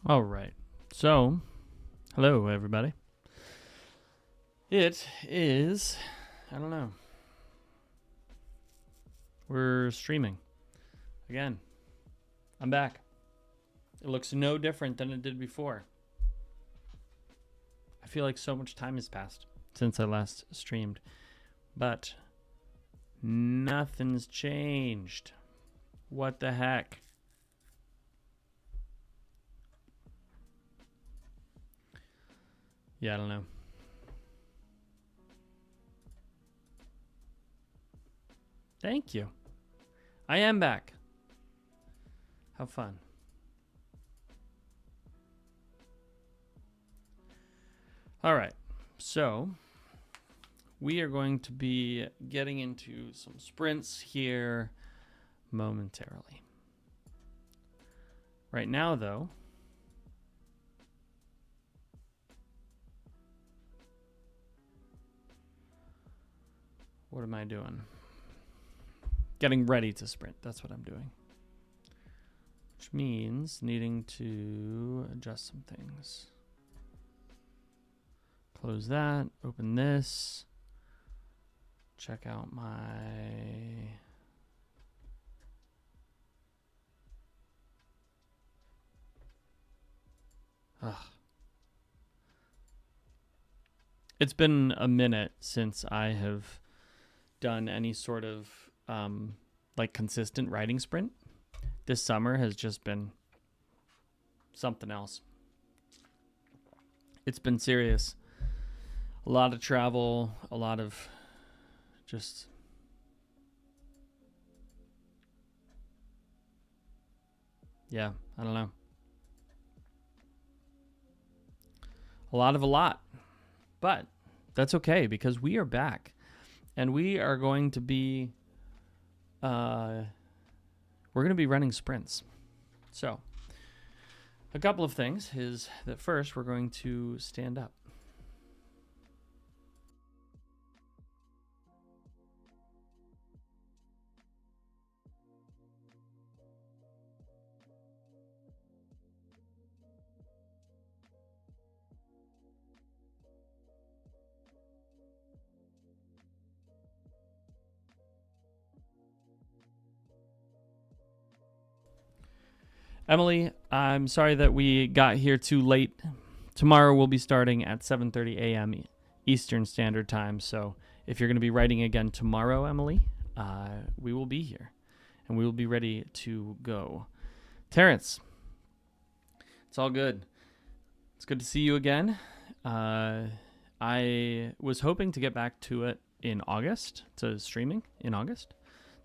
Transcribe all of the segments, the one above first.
All right. So, hello, everybody. It is, I don't know. We're streaming again. I'm back. It looks no different than it did before. I feel like so much time has passed since I last streamed, but nothing's changed. What the heck? Yeah, I don't know. Thank you. I am back. How fun. All right. So, we are going to be getting into some sprints here momentarily. Right now, though, what am I doing? Getting ready to sprint. That's what I'm doing. Which means needing to adjust some things. Close that. Open this. Check out my... Ugh. It's been a minute since I have done any sort of like consistent riding sprint. This summer has just been something else. It's been serious. A lot of travel, a lot of just yeah, I don't know. A lot. But that's okay because we are back. And we are going to be we're going to be running sprints. So, a couple of things is that first we're going to stand up. Emily, I'm sorry that we got here too late. Tomorrow we'll be starting at 7:30 a.m. Eastern Standard Time. So if you're going to be writing again tomorrow, Emily, we will be here and we will be ready to go. Terrence, it's all good. It's good to see you again. I was hoping to get back to it in August, to streaming in August,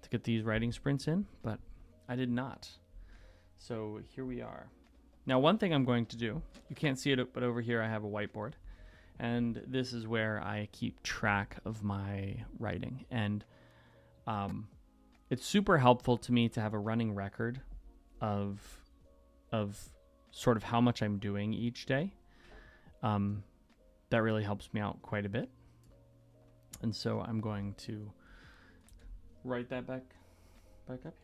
to get these writing sprints in, but I did not. So here we are. Now, one thing I'm going to do, you can't see it, but over here I have a whiteboard. And this is where I keep track of my writing. And it's super helpful to me to have a running record of sort of how much I'm doing each day. That really helps me out quite a bit. And so I'm going to write that back up here.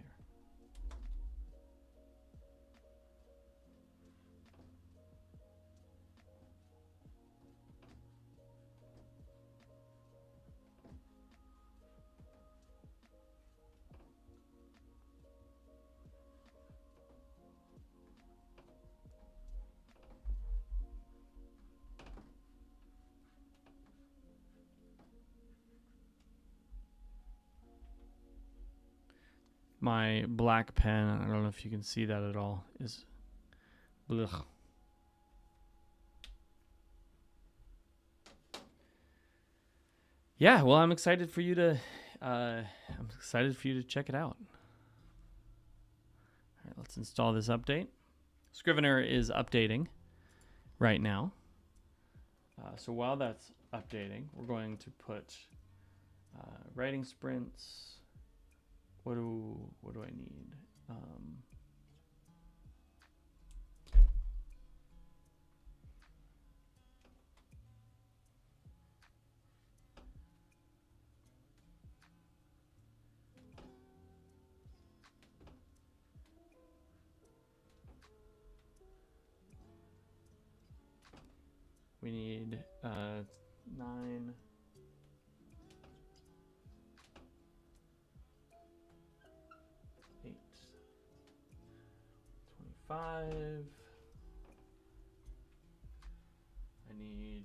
My black pen, I don't know if you can see that at all, is blech. Yeah, well, I'm excited for you to check it out. All right, let's install this update. Scrivener is updating right now. So while that's updating, we're going to put writing sprints. What do I need? We need 9. 8. 25. I need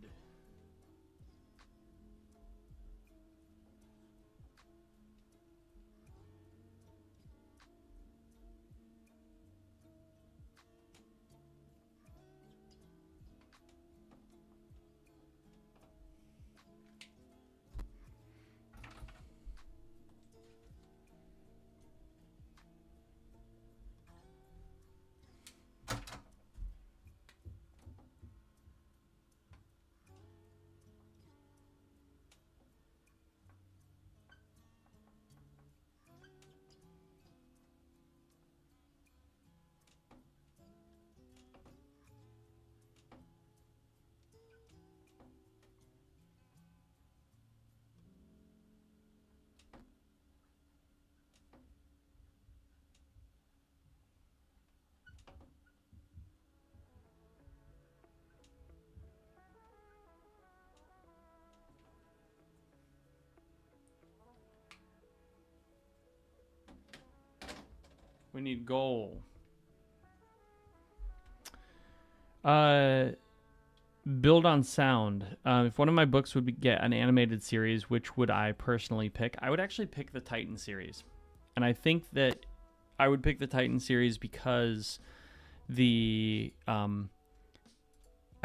We need goal. Build on sound. If one of my books would get an animated series, which would I personally pick? I would actually pick the Titan series. And I think that I would pick the Titan series because I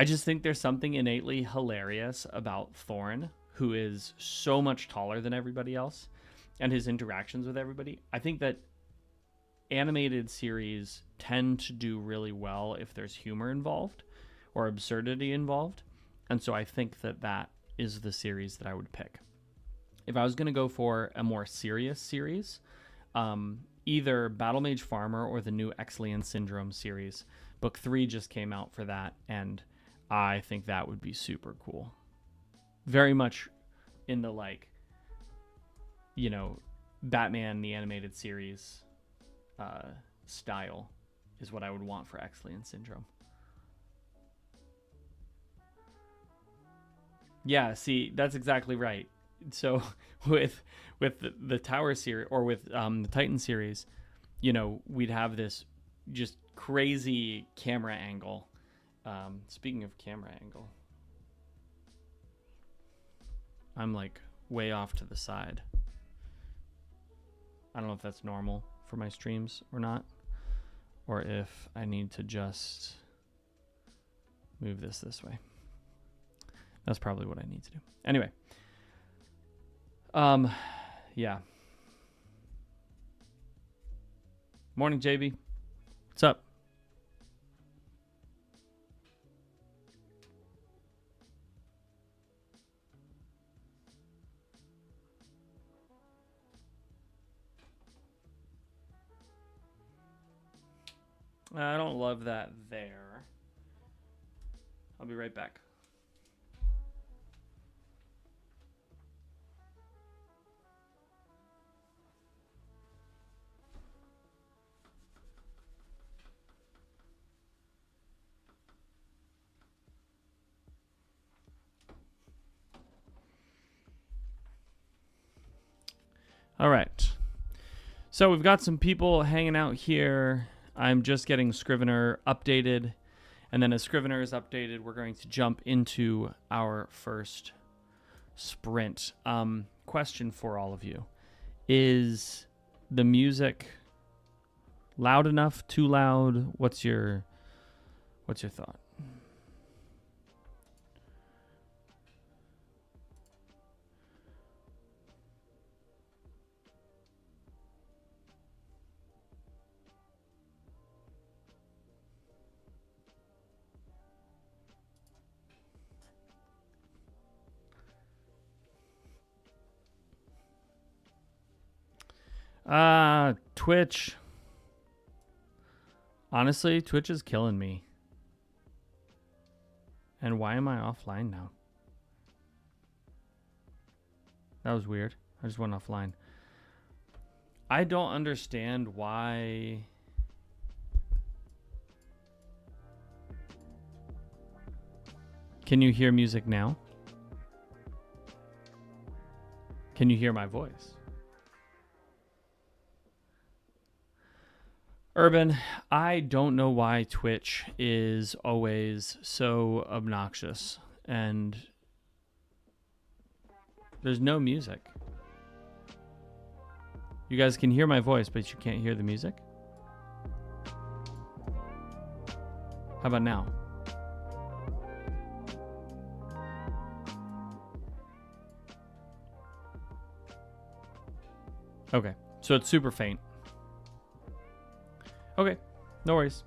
just think there's something innately hilarious about Thorn, who is so much taller than everybody else, and his interactions with everybody. I think that animated series tend to do really well if there's humor involved or absurdity involved. And so I think that that is the series that I would pick. If I was going to go for a more serious series, either Battle Mage Farmer or the new Exilian Syndrome series. Book 3 just came out for that, and I think that would be super cool. Very much in the, like, you know, Batman the Animated Series style is what I would want for Exilian Syndrome. Yeah, see, that's exactly right. So with the Tower series, or with the Titan series, you know, we'd have this just crazy camera angle. Speaking of camera angle, I'm like way off to the side. I don't know if that's normal for my streams or not, or if I need to just move this way. That's probably what I need to do. Anyway. Yeah. Morning, JB. What's up? I don't love that there. I'll be right back. All right. So we've got some people hanging out here. I'm just getting Scrivener updated. And then as Scrivener is updated, we're going to jump into our first sprint. Question for all of you. Is the music loud enough? Too loud? What's your thought? Twitch. Honestly, Twitch is killing me. And why am I offline now? That was weird. I just went offline. I don't understand why. Can you hear music now? Can you hear my voice? Urban, I don't know why Twitch is always so obnoxious and there's no music. You guys can hear my voice, but you can't hear the music? How about now? Okay, so it's super faint. Okay, no worries.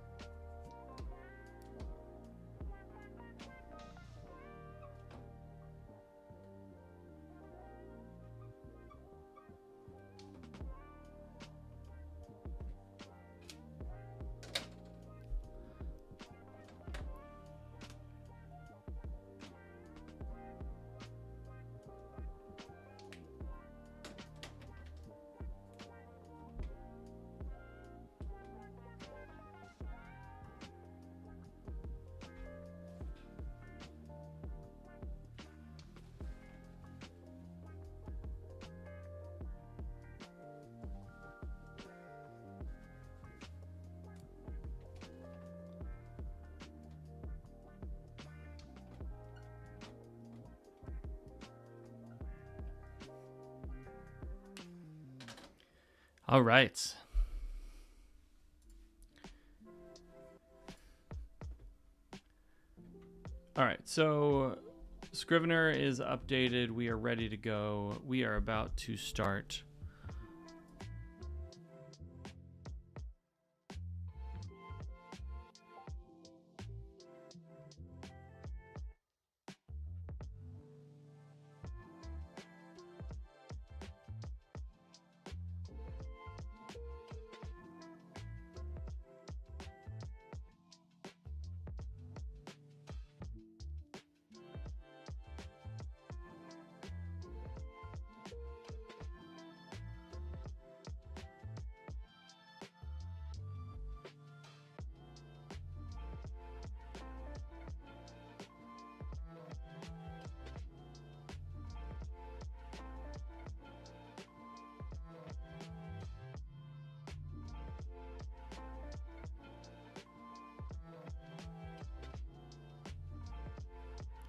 All right. All right, so Scrivener is updated. We are ready to go. We are about to start.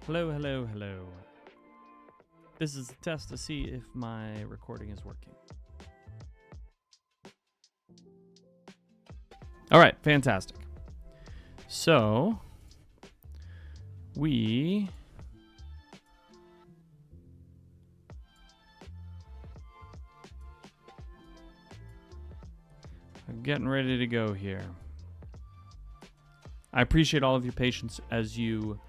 Hello, hello, hello. This is a test to see if my recording is working. All right, fantastic. So, we are getting ready to go here. I appreciate all of your patience as you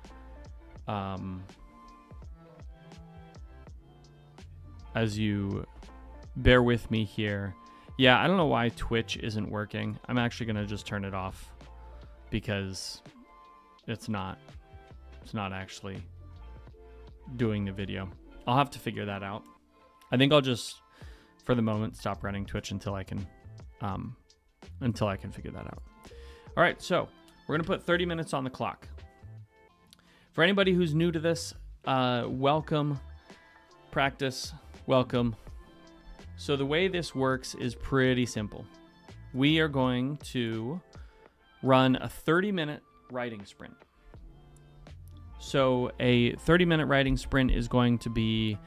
bear with me here. Yeah, I don't know why Twitch isn't working. I'm actually going to just turn it off because it's not actually doing the video. I'll have to figure that out. I think I'll just, for the moment, stop running Twitch until I can figure that out. All right, so we're going to put 30 minutes on the clock. For anybody who's new to this, welcome. Practice, welcome. So the way this works is pretty simple. We are going to run a 30-minute writing sprint. So a 30-minute writing sprint is going to be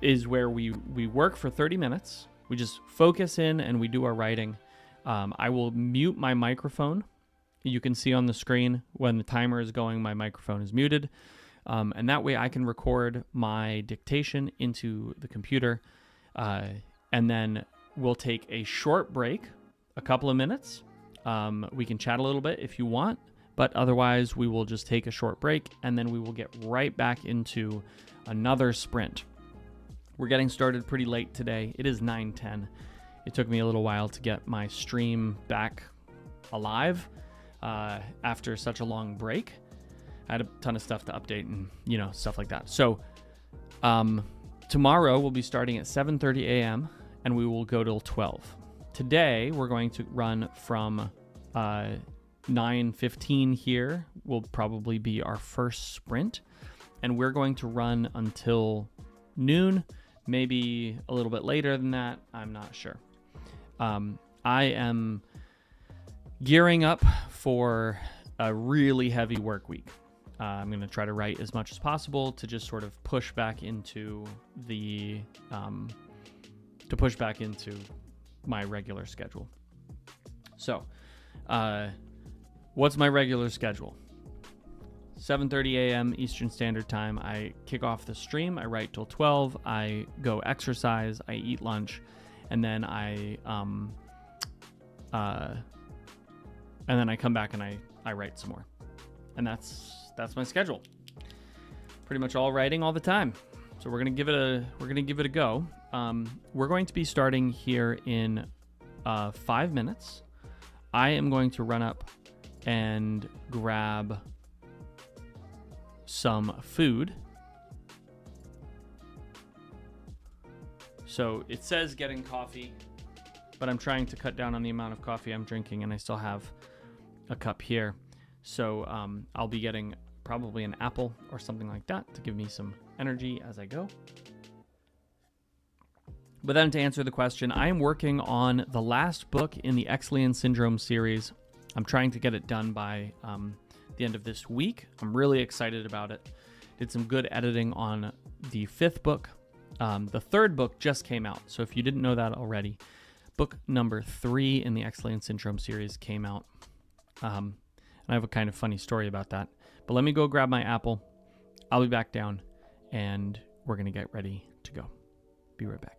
is where we work for 30 minutes. We just focus in and we do our writing. I will mute my microphone. You can see on the screen when the timer is going, my microphone is muted. And that way I can record my dictation into the computer. And then we'll take a short break, a couple of minutes. We can chat a little bit if you want, but otherwise we will just take a short break and then we will get right back into another sprint. We're getting started pretty late today. It is 9:10. It took me a little while to get my stream back alive after such a long break. I had a ton of stuff to update and, stuff like that. So tomorrow we'll be starting at 7:30 a.m. and we will go till 12. Today we're going to run from 9:15 here will probably be our first sprint, and we're going to run until noon, maybe a little bit later than that. I'm not sure. I am gearing up for a really heavy work week. I'm going to try to write as much as possible to just sort of push back into my regular schedule. So, what's my regular schedule? 7:30 a.m. Eastern Standard Time, I kick off the stream. I write till 12. I go exercise. I eat lunch, and then I come back and I write some more. And that's my schedule. Pretty much all writing all the time. So we're gonna give it a go. We're going to be starting here in 5 minutes. I am going to run up and grab some food. So it says getting coffee, but I'm trying to cut down on the amount of coffee I'm drinking, and I still have a cup here. So I'll be getting probably an apple or something like that to give me some energy as I go. But then to answer the question, I am working on the last book in the Exlian Syndrome series. I'm trying to get it done by the end of this week. I'm really excited about it. Did some good editing on the 5th book. The 3rd book just came out. So if you didn't know that already, book number 3 in the Exlian Syndrome series came out. And I have a kind of funny story about that. But let me go grab my apple. I'll be back down, and we're going to get ready to go. Be right back.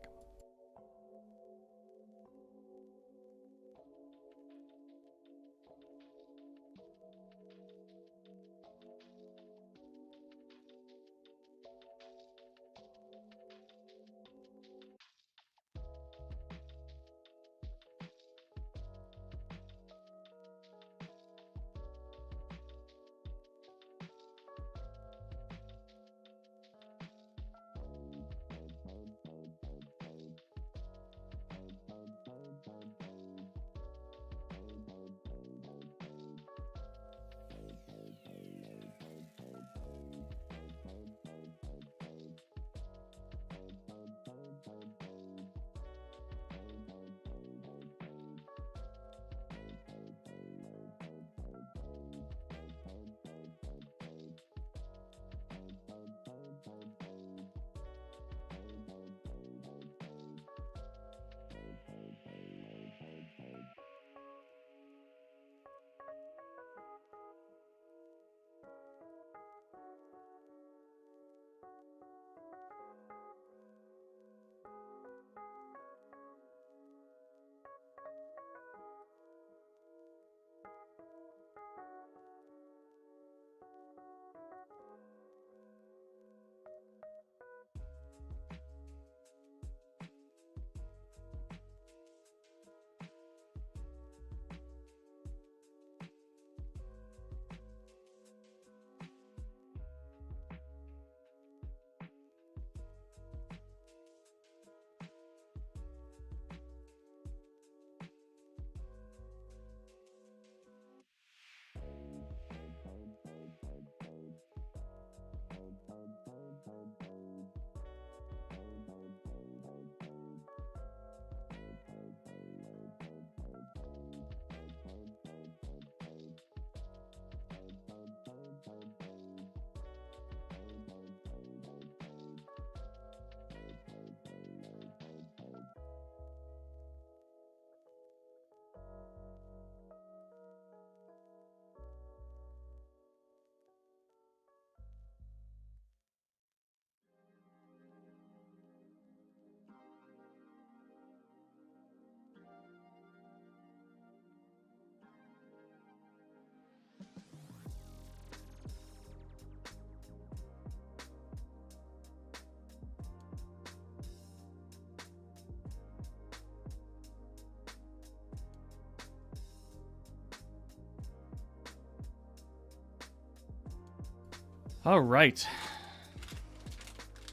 All right.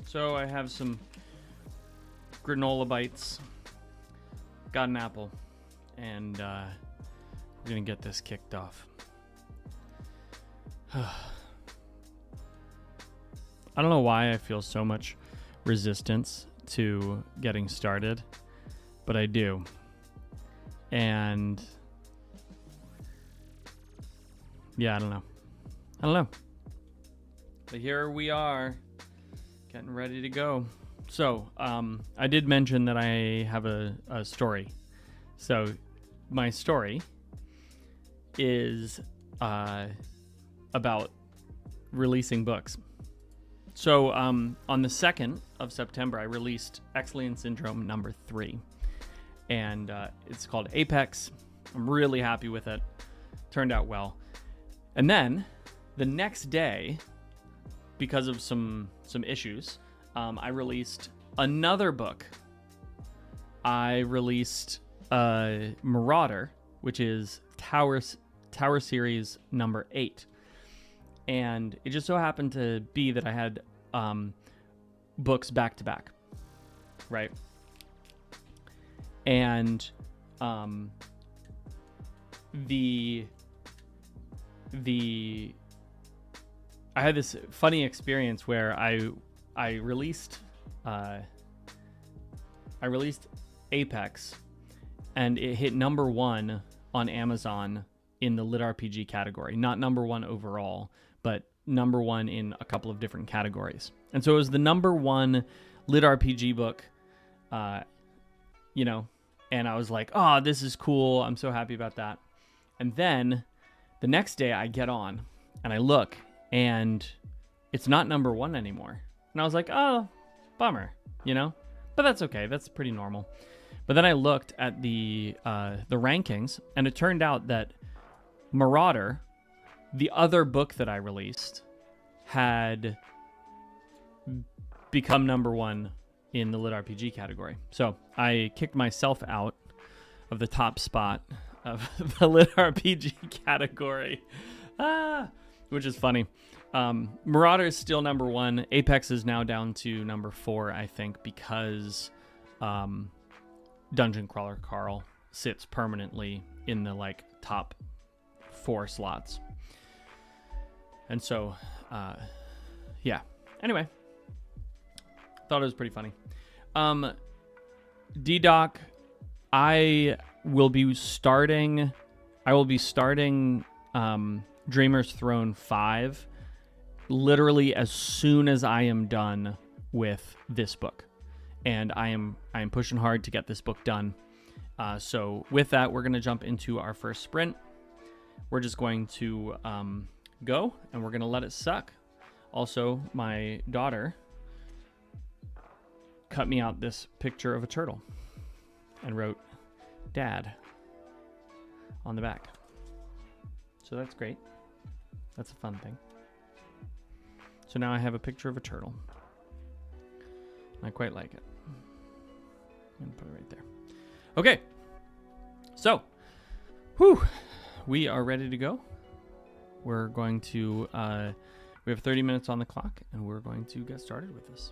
So I have some granola bites, got an apple, and we're going to get this kicked off. I don't know why I feel so much resistance to getting started, but I do. And yeah, I don't know. But here we are, getting ready to go. So, I did mention that I have a story. So, my story is about releasing books. So, on the 2nd of September, I released Exilian Syndrome number 3. And it's called Apex. I'm really happy with it. Turned out well. And then, the next day, because of some issues, I released another book. I released Marauder, which is Tower Series number 8. And it just so happened to be that I had books back to back, right? And I had this funny experience where I released Apex, and it hit number 1 on Amazon in the lit RPG category. Not number 1 overall, but number 1 in a couple of different categories. And so it was the number 1 lit RPG book, and I was like, oh, this is cool. I'm so happy about that. And then the next day I get on and I look, and it's not number 1 anymore. And I was like, oh, bummer, But that's okay. That's pretty normal. But then I looked at the rankings, and it turned out that Marauder, the other book that I released, had become number 1 in the lit RPG category. So I kicked myself out of the top spot of the lit RPG category, which is funny. Marauder is still number 1. Apex is now down to number 4, I think, because Dungeon Crawler Carl sits permanently in the top 4 slots. And so, yeah. Anyway, thought it was pretty funny. D-Doc, I will be starting Dreamer's Throne 5 literally as soon as I am done with this book. And I am pushing hard to get this book done. So with that, we're going to jump into our first sprint. We're just going to go, and we're going to let it suck. Also, my daughter cut me out this picture of a turtle and wrote "Dad" on the back. So that's great. That's a fun thing. So now I have a picture of a turtle. I quite like it. I'm going to put it right there. Okay. So, we are ready to go. We're going to, we have 30 minutes on the clock, and we're going to get started with this.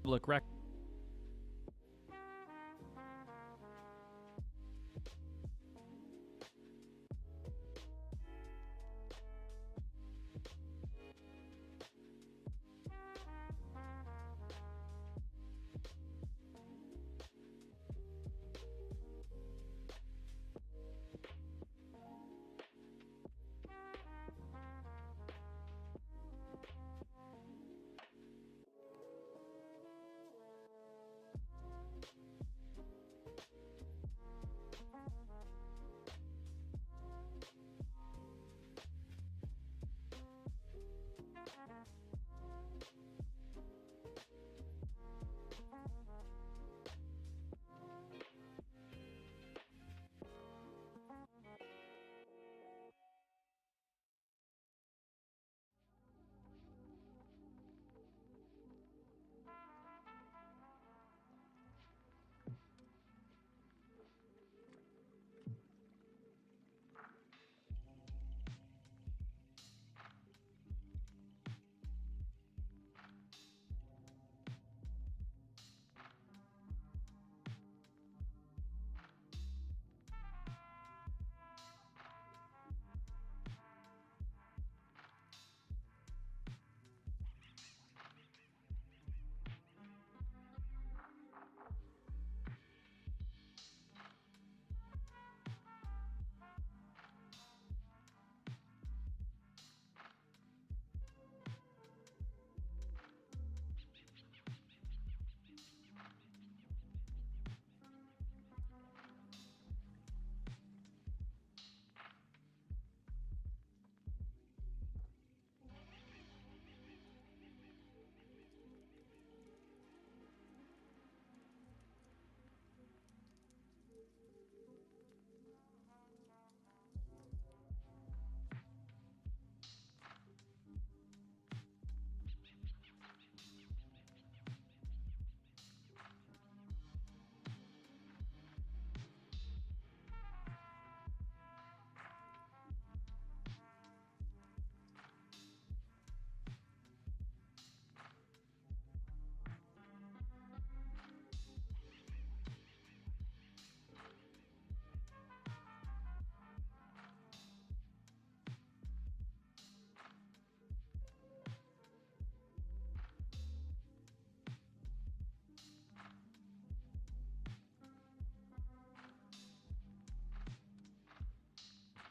public record.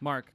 Mark.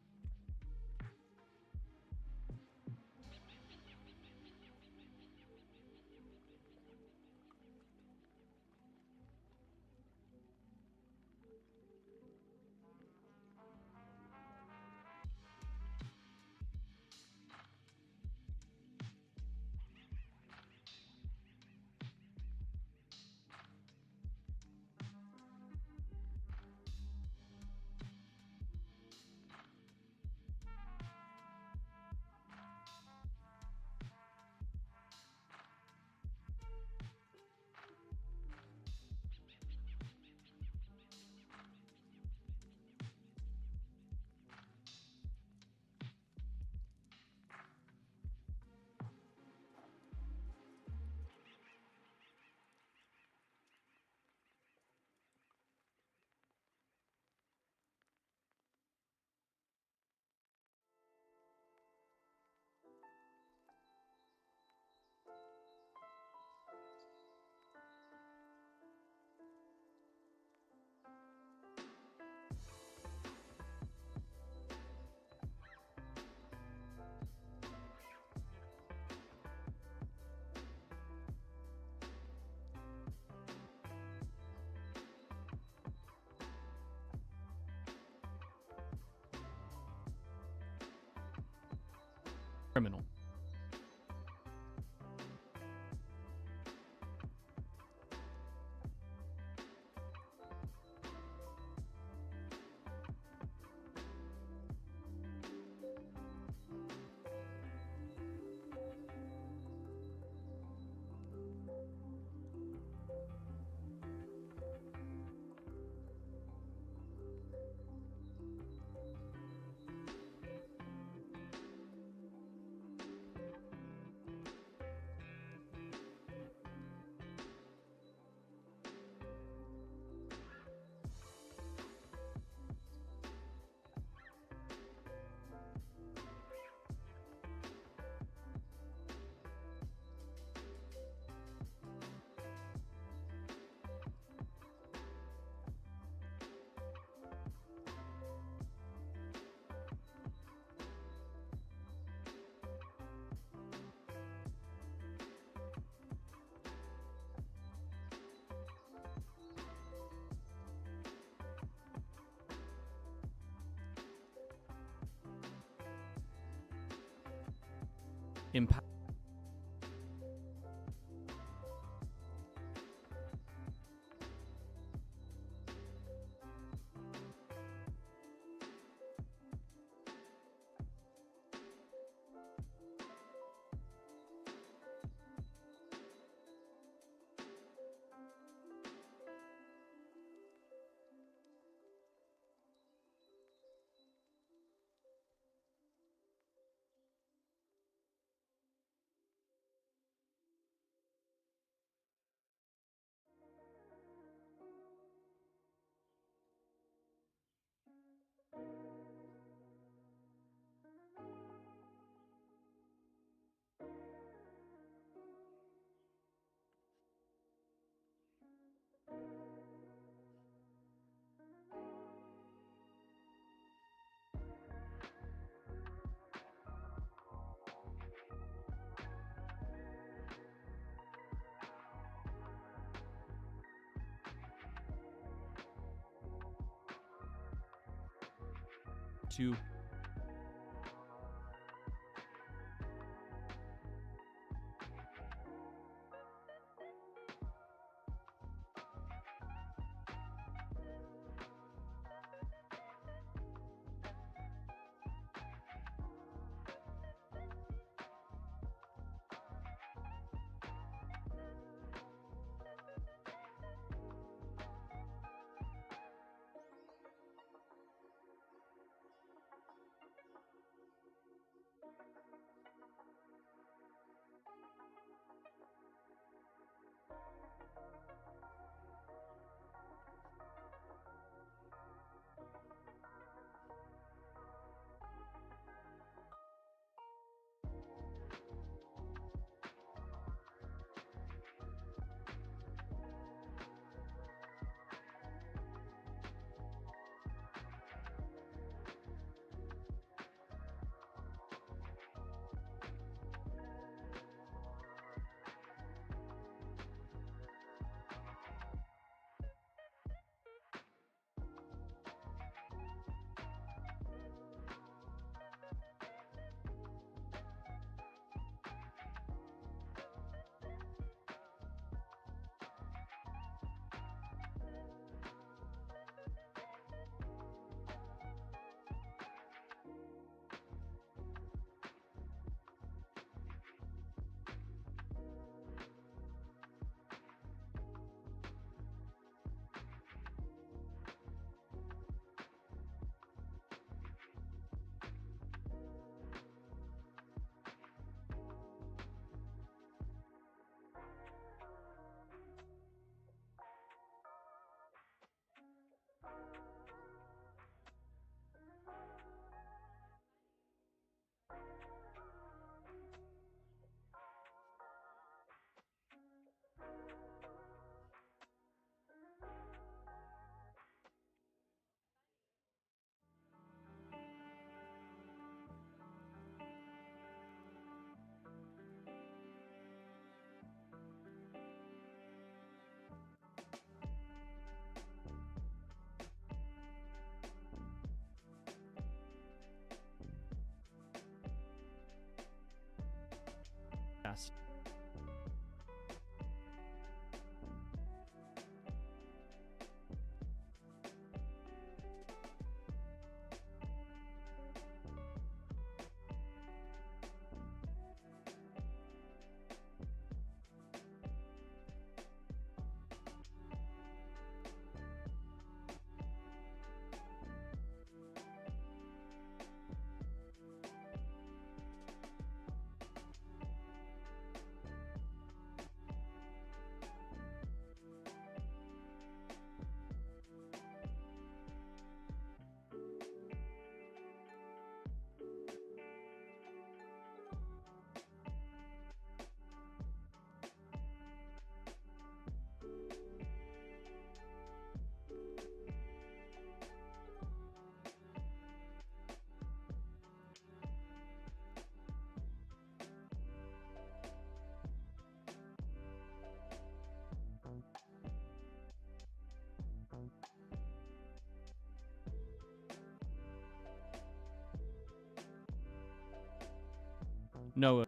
Criminal. impact. To yes. Noah.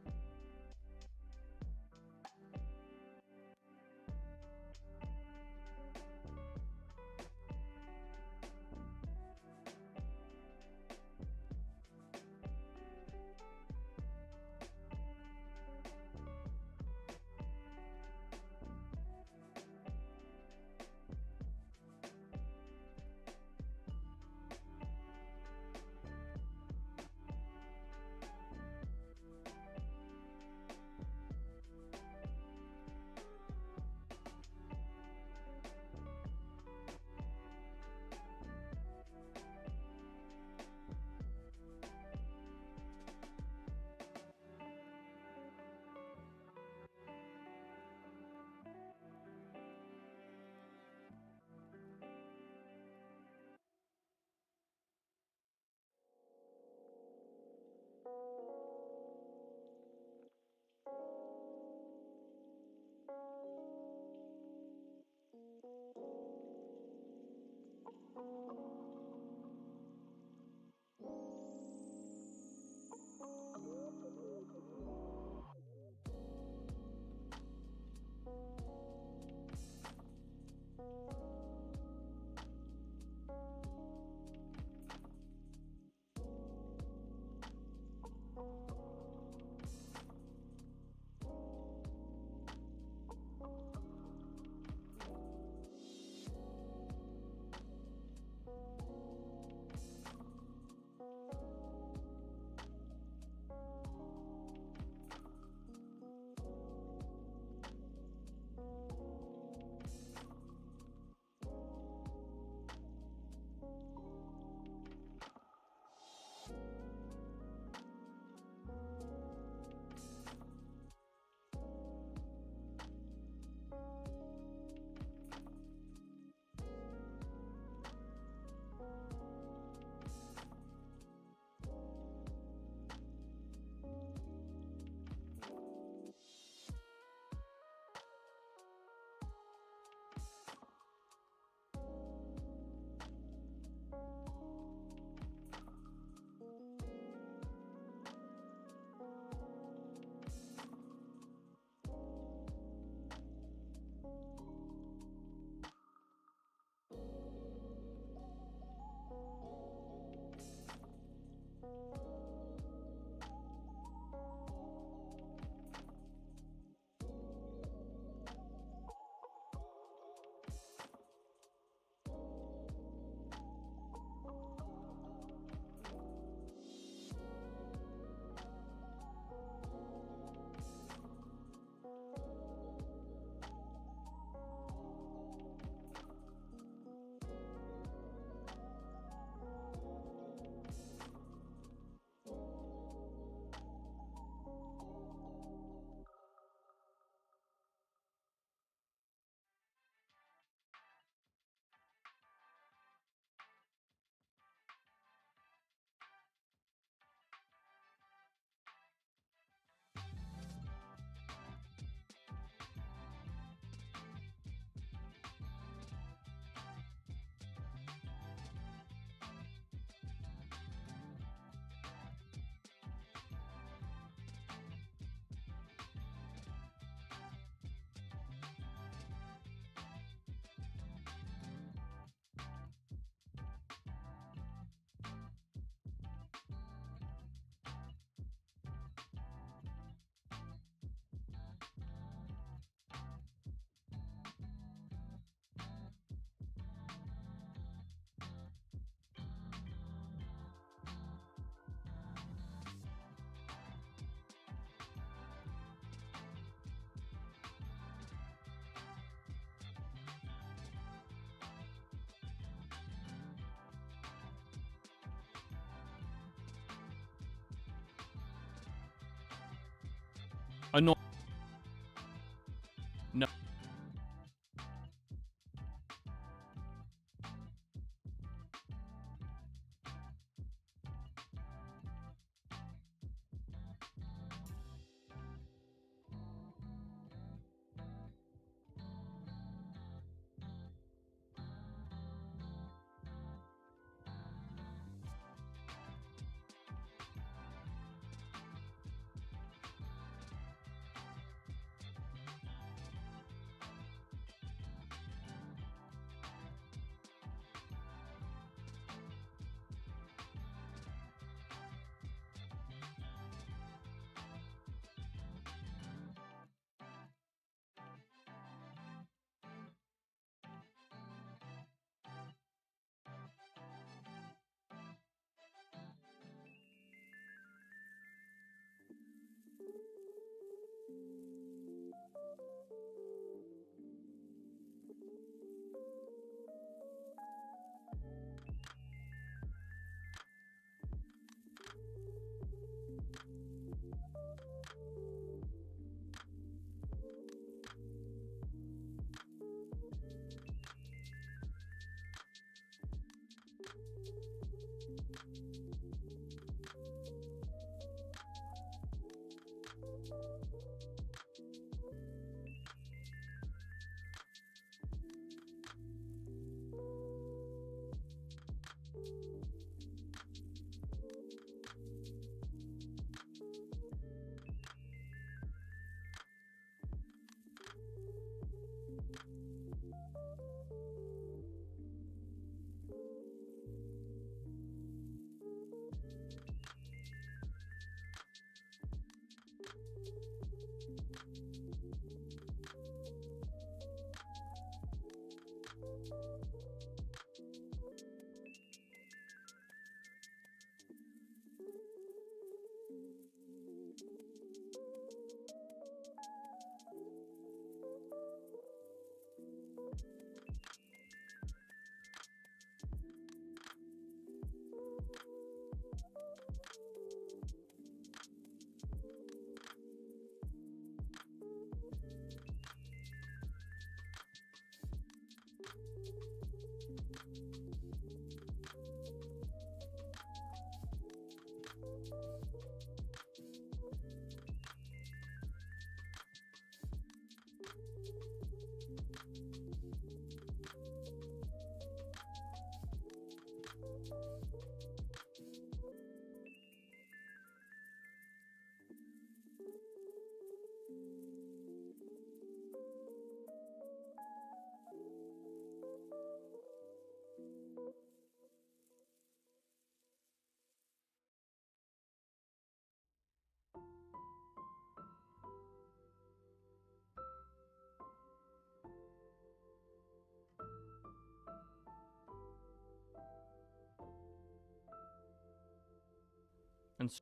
and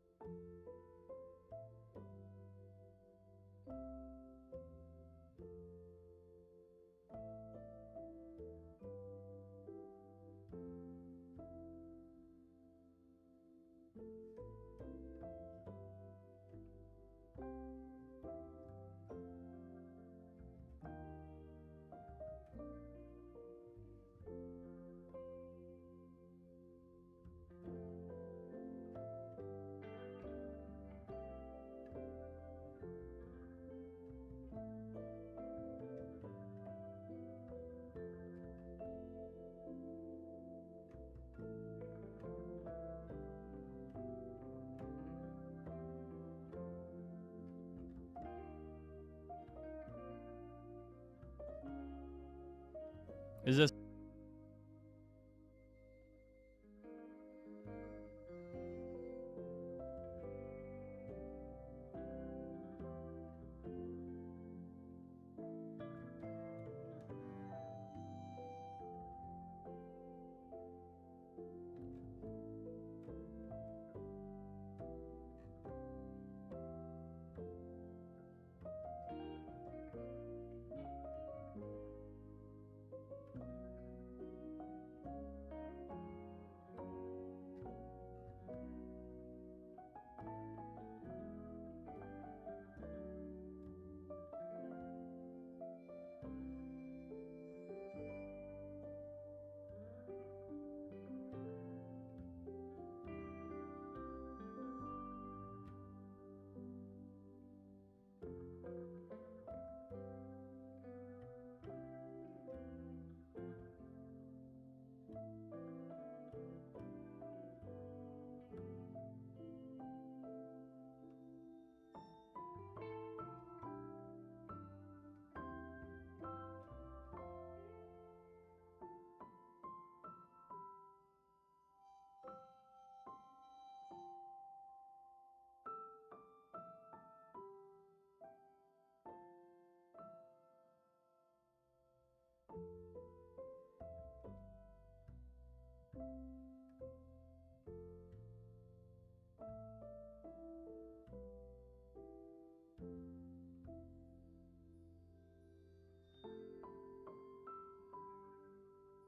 is this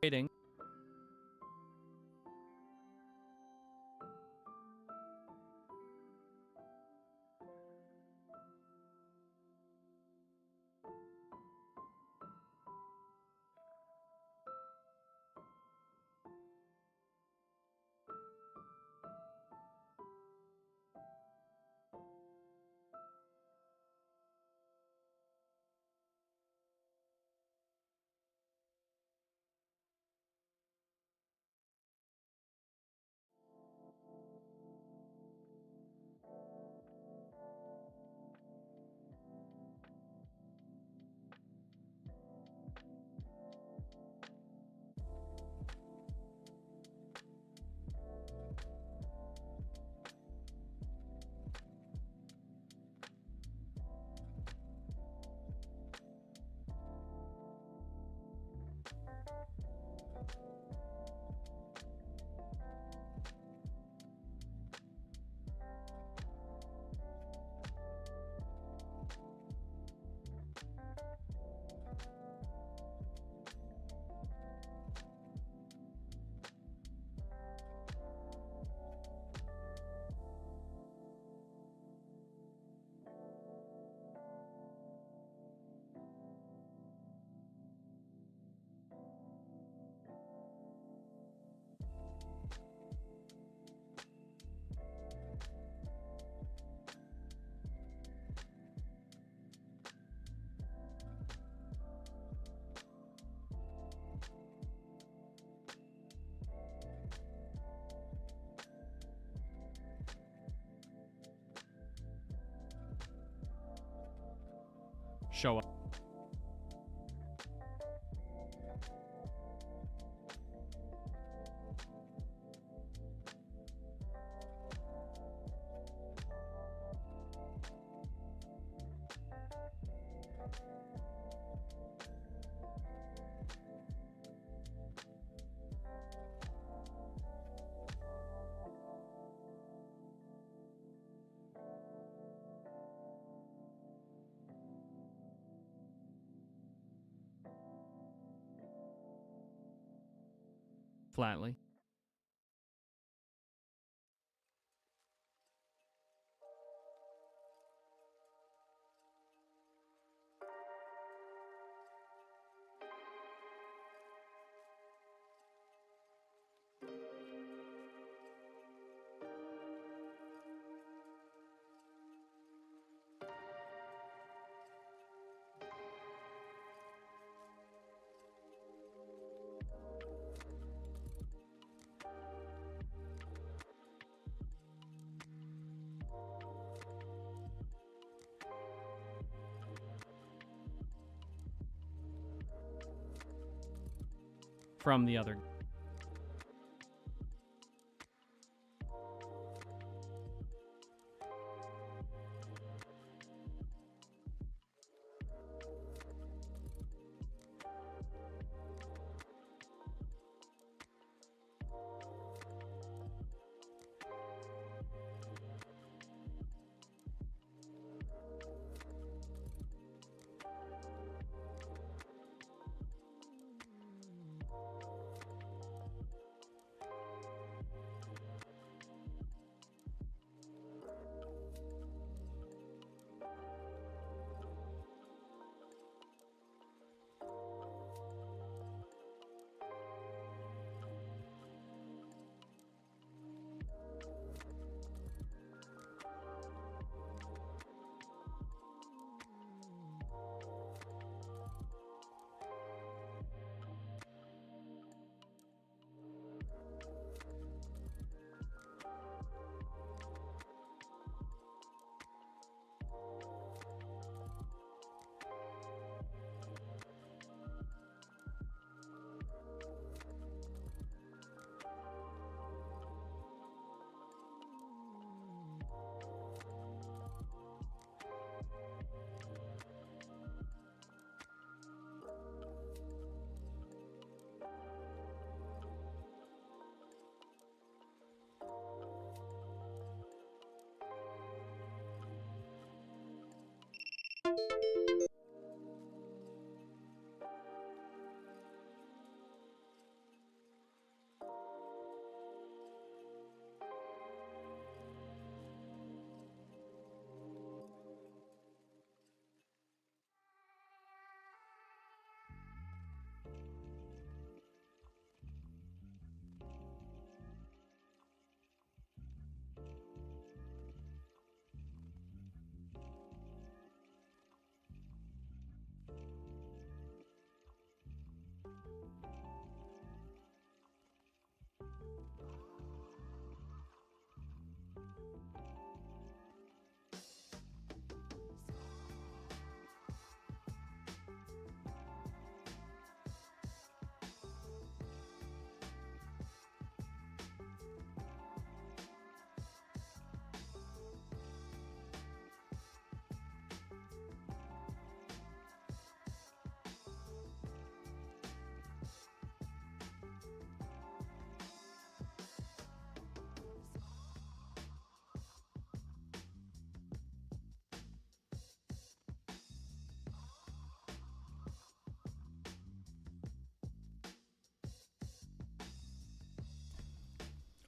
waiting? Show up. flatly. From the other.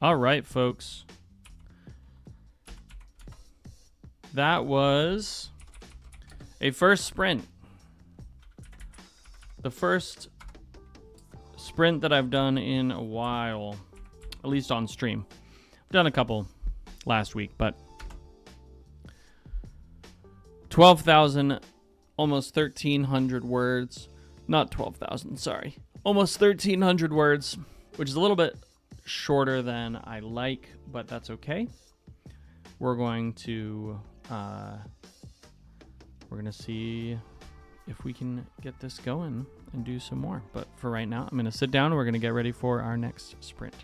All right, folks. That was a first sprint. The first sprint that I've done in a while, at least on stream. I've done a couple last week, but 12,000, almost 1,300 words. Not 12,000, sorry. Almost 1,300 words, which is a little bit shorter than I like, but that's okay. We're going to see if we can get this going and do some more. But for right now, I'm going to sit down and we're going to get ready for our next sprint.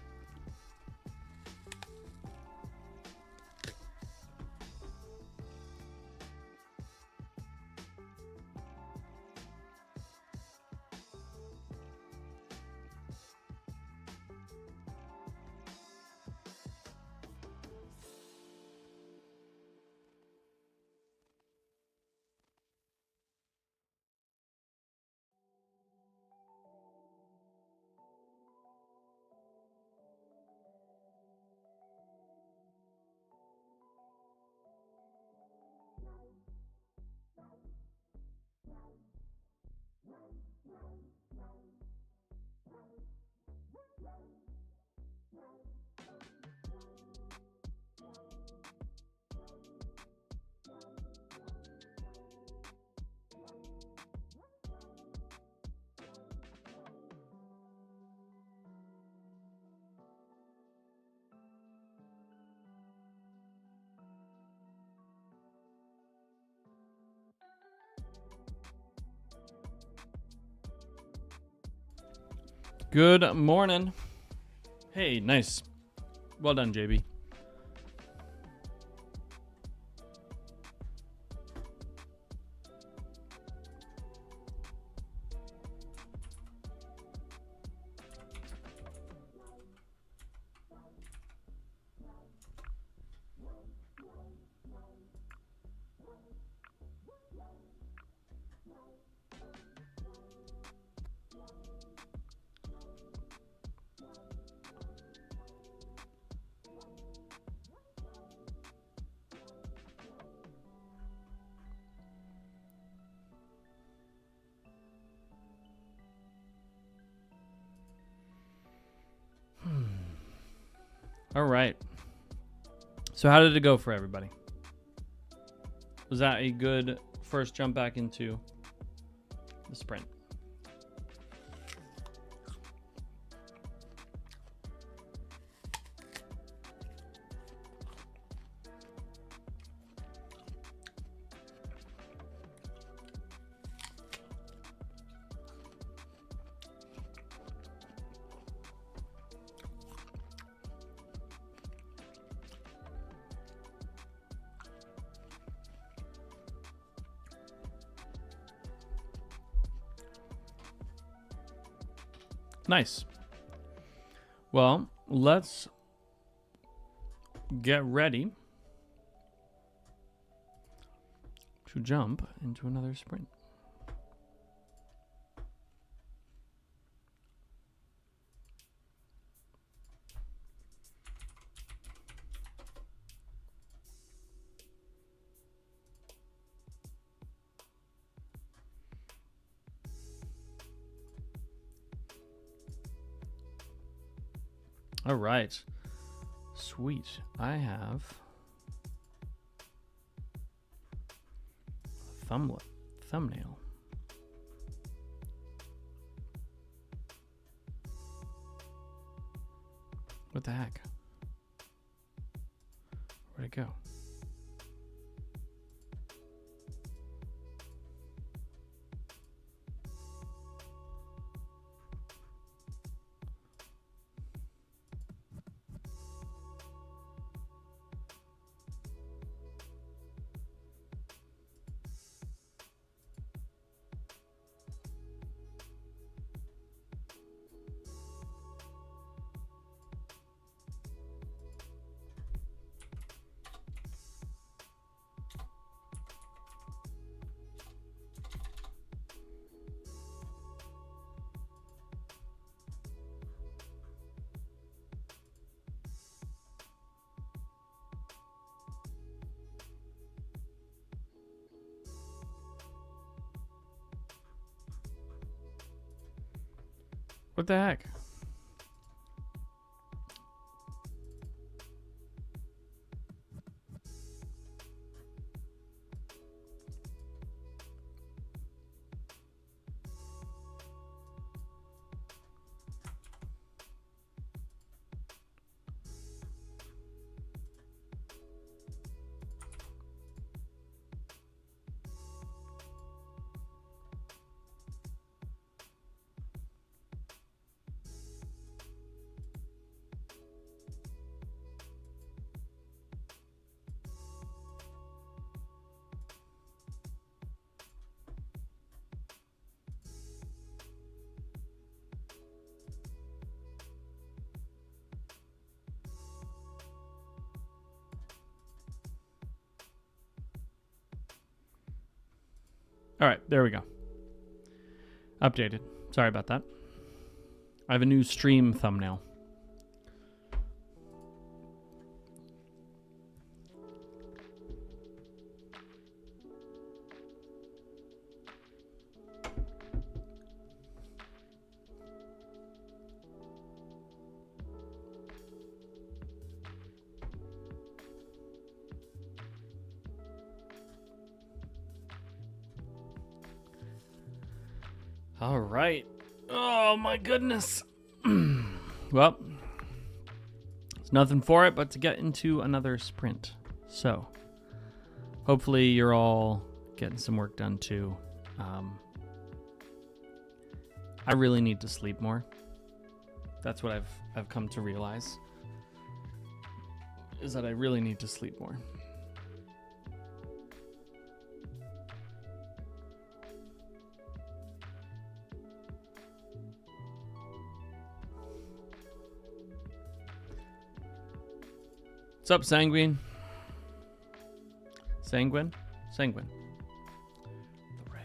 Good morning. Hey, nice. Well done, JB. All right. So how did it go for everybody? Was that a good first jump back into the sprint? Nice. Well, let's get ready to jump into another sprint. All right. Sweet. I have a thumbnail. What the heck? Where'd it go? What the heck? All right, there we go. Updated. Sorry about that. I have a new stream thumbnail. All right. Oh, my goodness. Well, there's nothing for it but to get into another sprint. So, hopefully you're all getting some work done too. I really need to sleep more. That's what I've come to realize, is that I really need to sleep more. What's up, Sanguine? Sanguine? Sanguine. The red.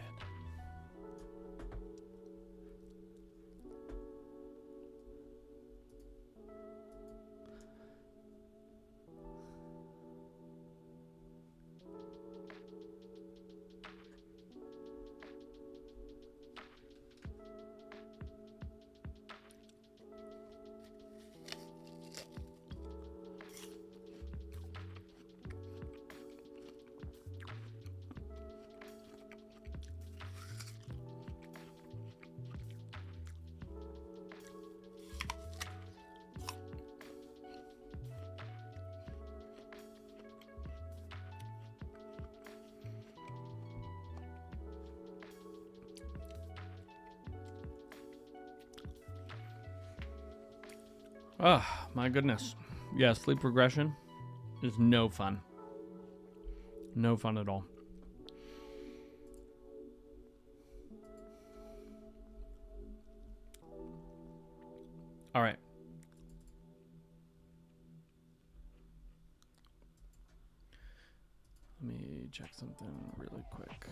Oh, my goodness. Yeah, sleep regression is no fun. No fun at all. All right. Let me check something really quick.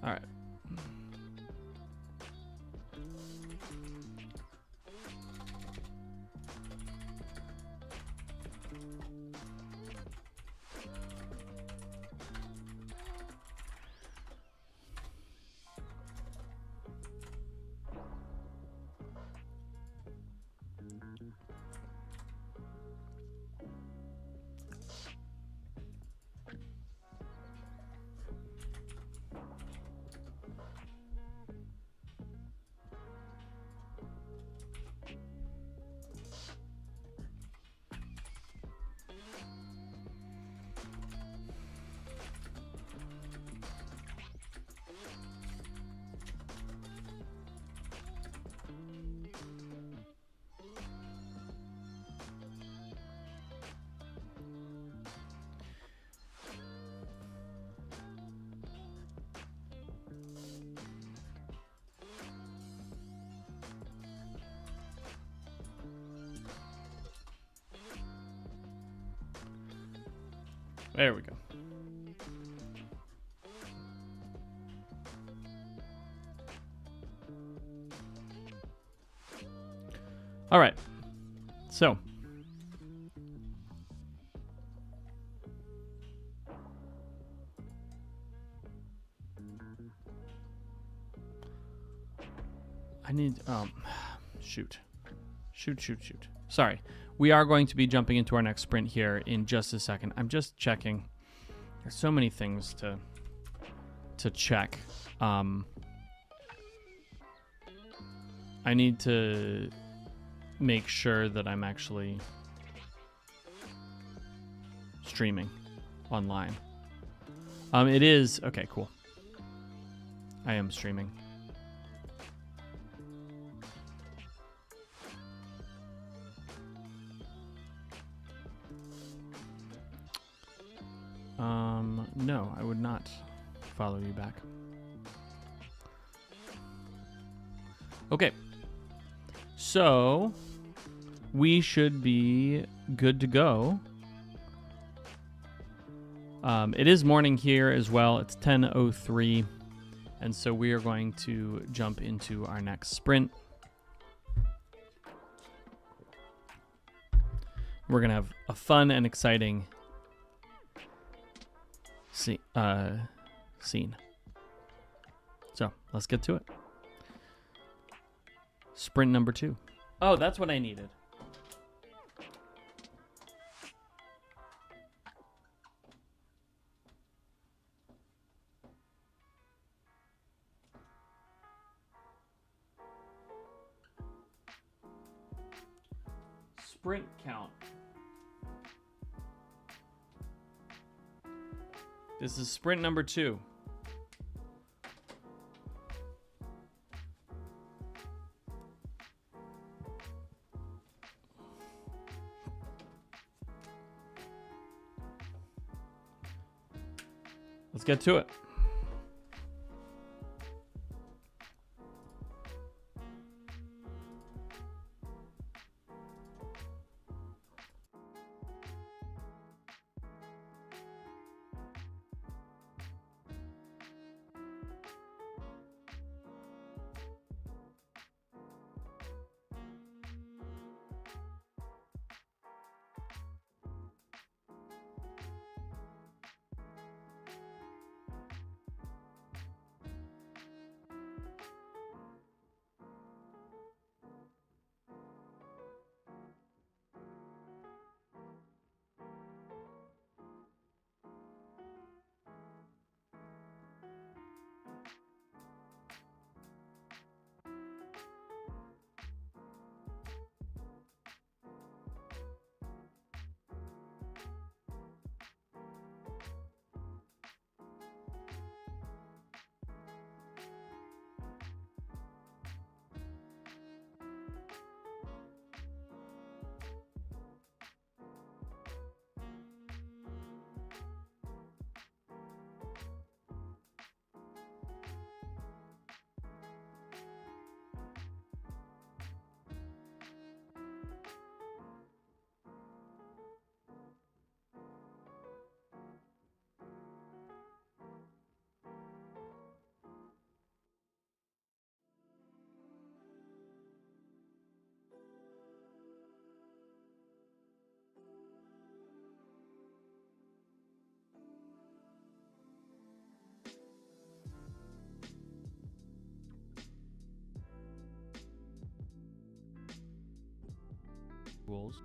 All right. There we go. All right. So, I need shoot. Sorry. We are going to be jumping into our next sprint here in just a second. I'm just checking. There's so many things to check. I need to make sure that I'm actually streaming online. It is okay, cool. I am streaming. No, I would not follow you back. Okay. So, we should be good to go. It is morning here as well. It's 10:03, And so we are going to jump into our next sprint. We're going to have a fun and exciting scene. So let's get to it. Sprint number 2. Oh, that's what I needed. Sprint count. This is sprint number 2. Let's get to it. Rules.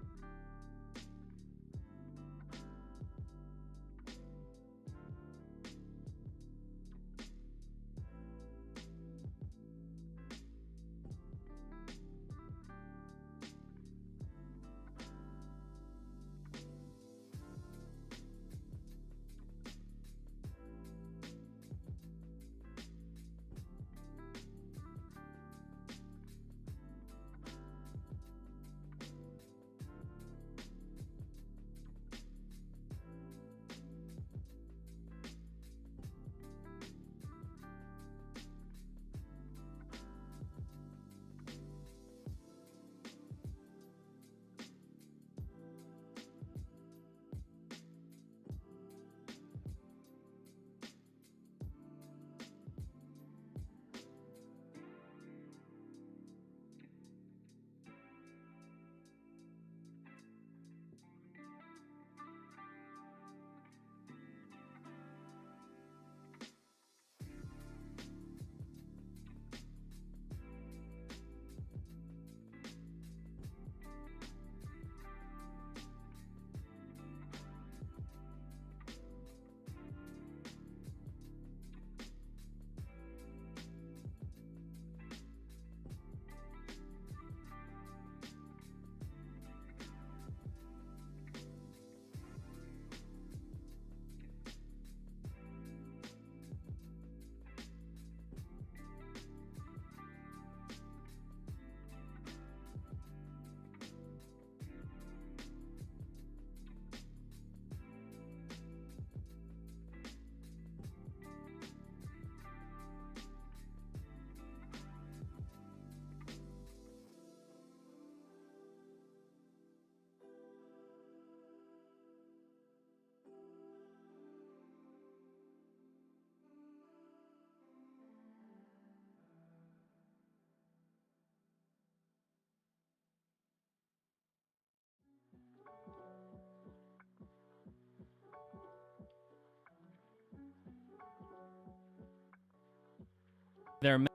There are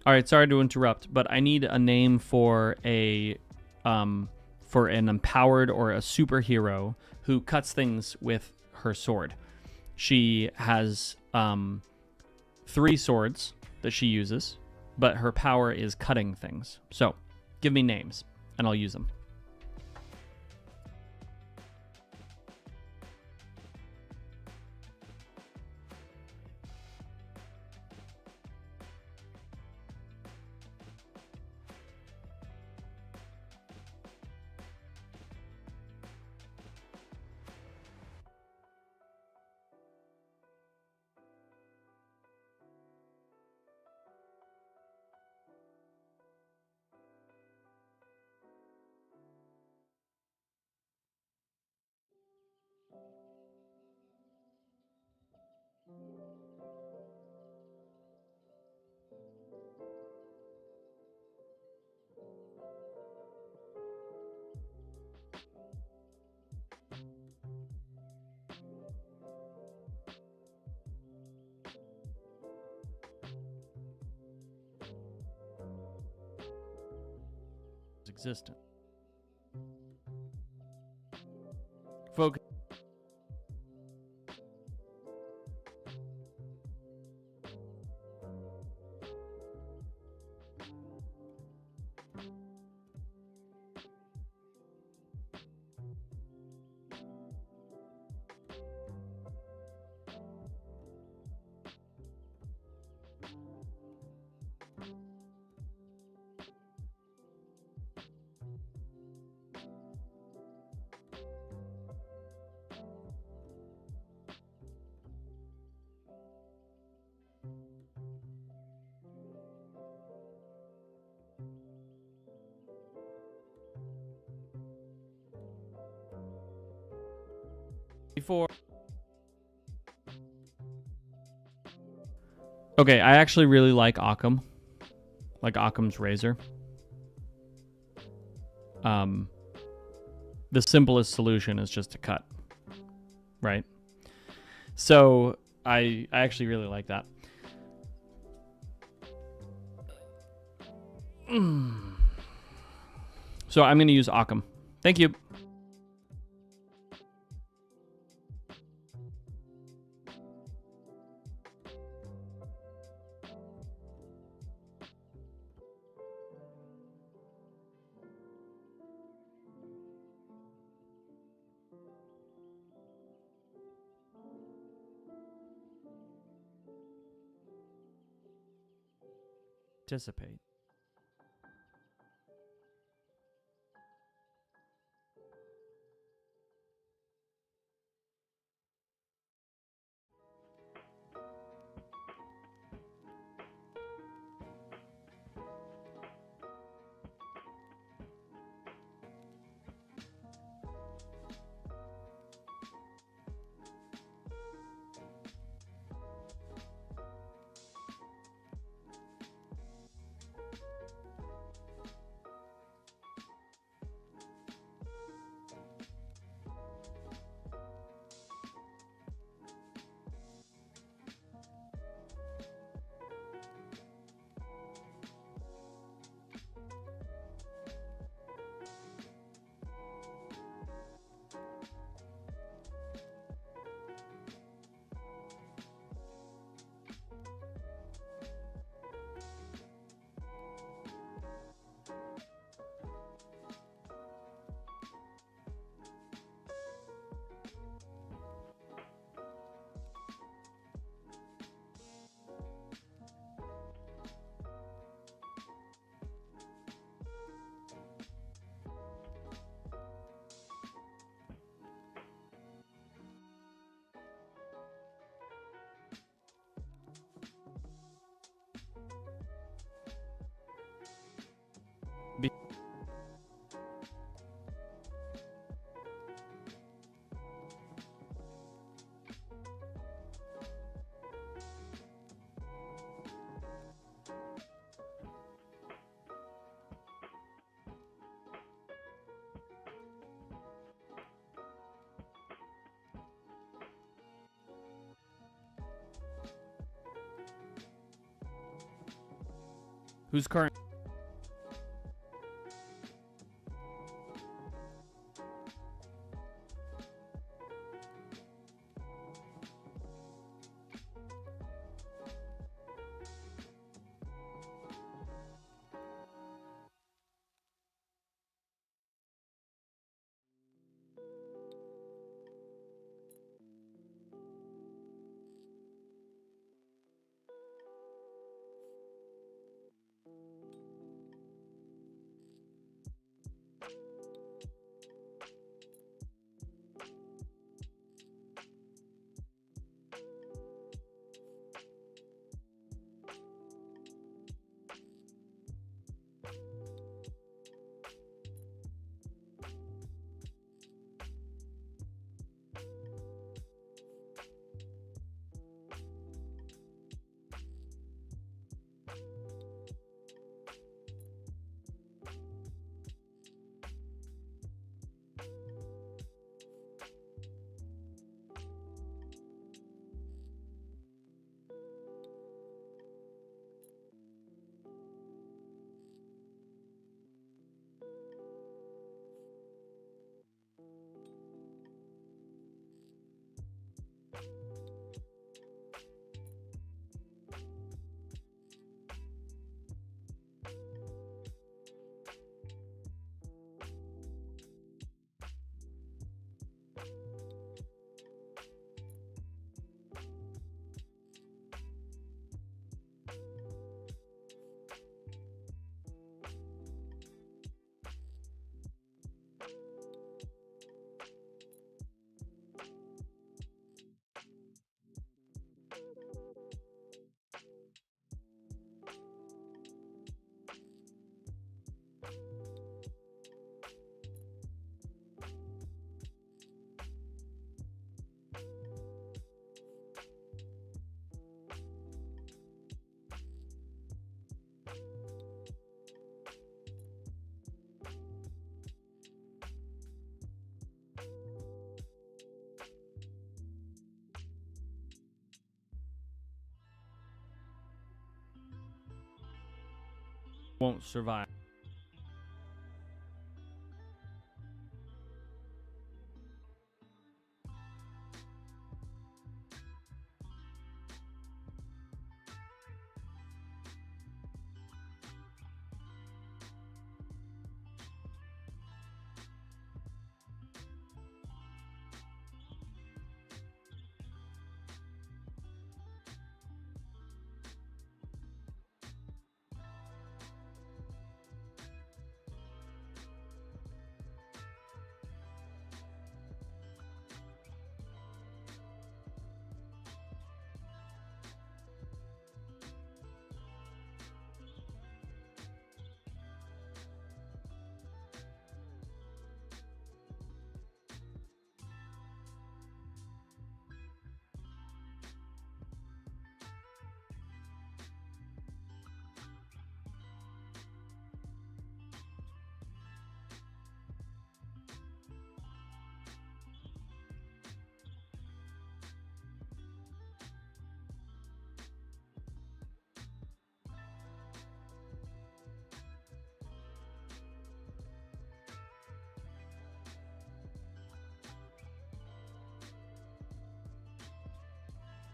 All right, sorry to interrupt, but I need a name for for an empowered or a superhero who cuts things with her sword. She has 3 swords that she uses, but her power is cutting things. So, give me names, and I'll use them. Existent. Focus. Before. Okay, I actually really like Occam. Like Occam's razor. The simplest solution is just to cut. Right? So I actually really like that. So I'm going to use Occam. Thank you. Participate. Who's current? won't survive.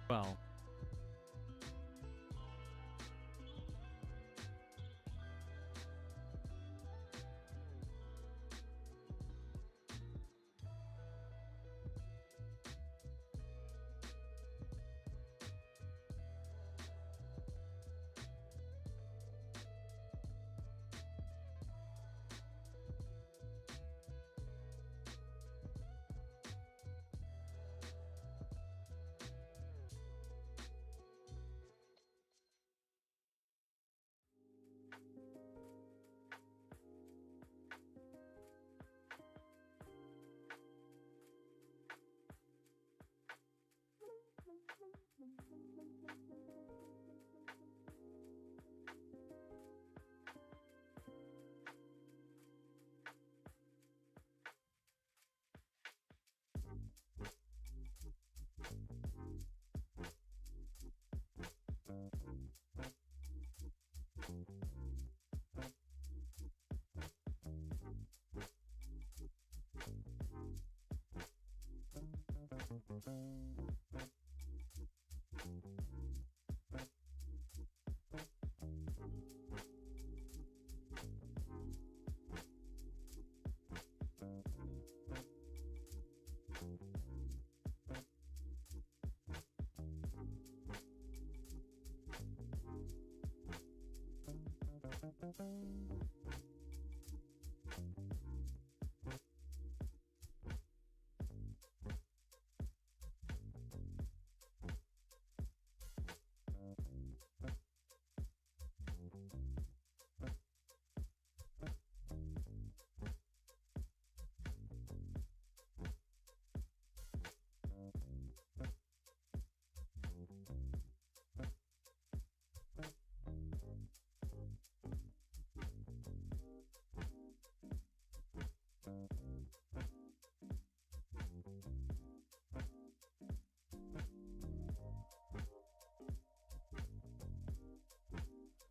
Well,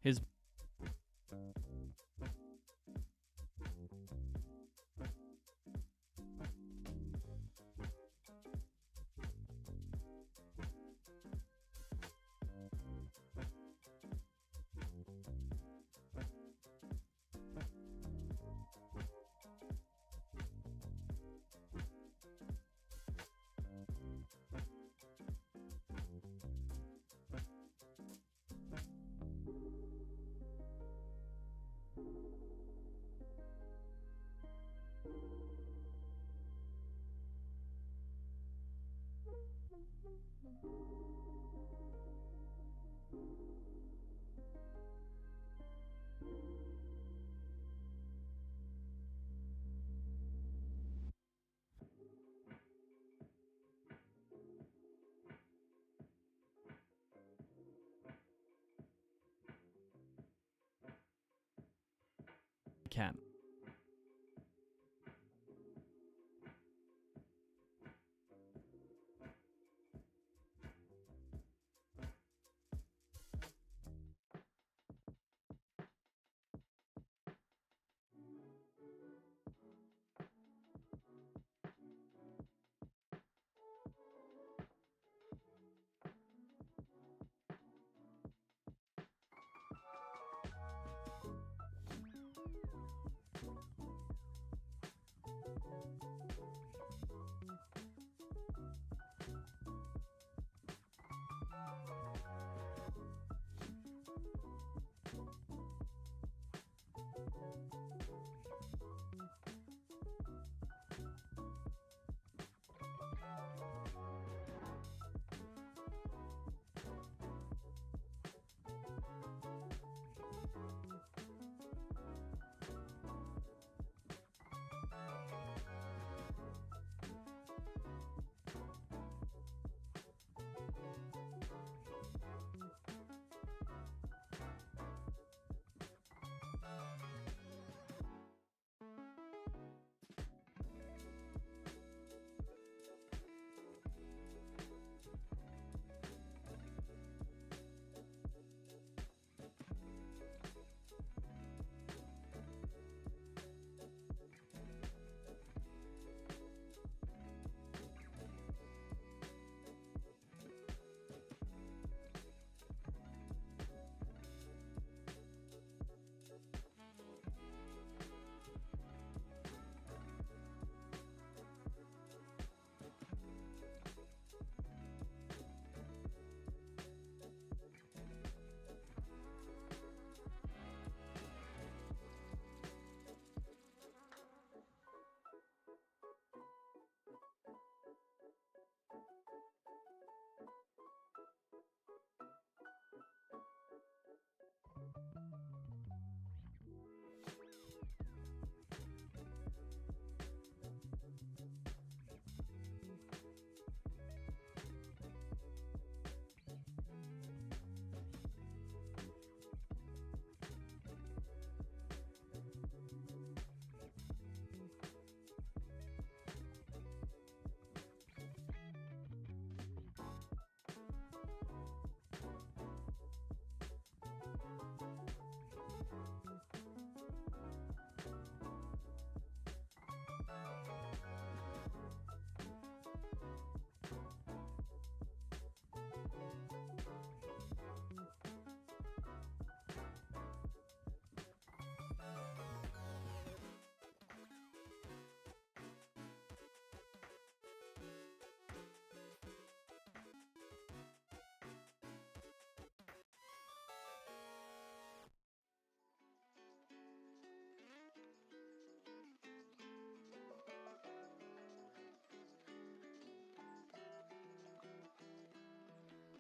his can.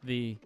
the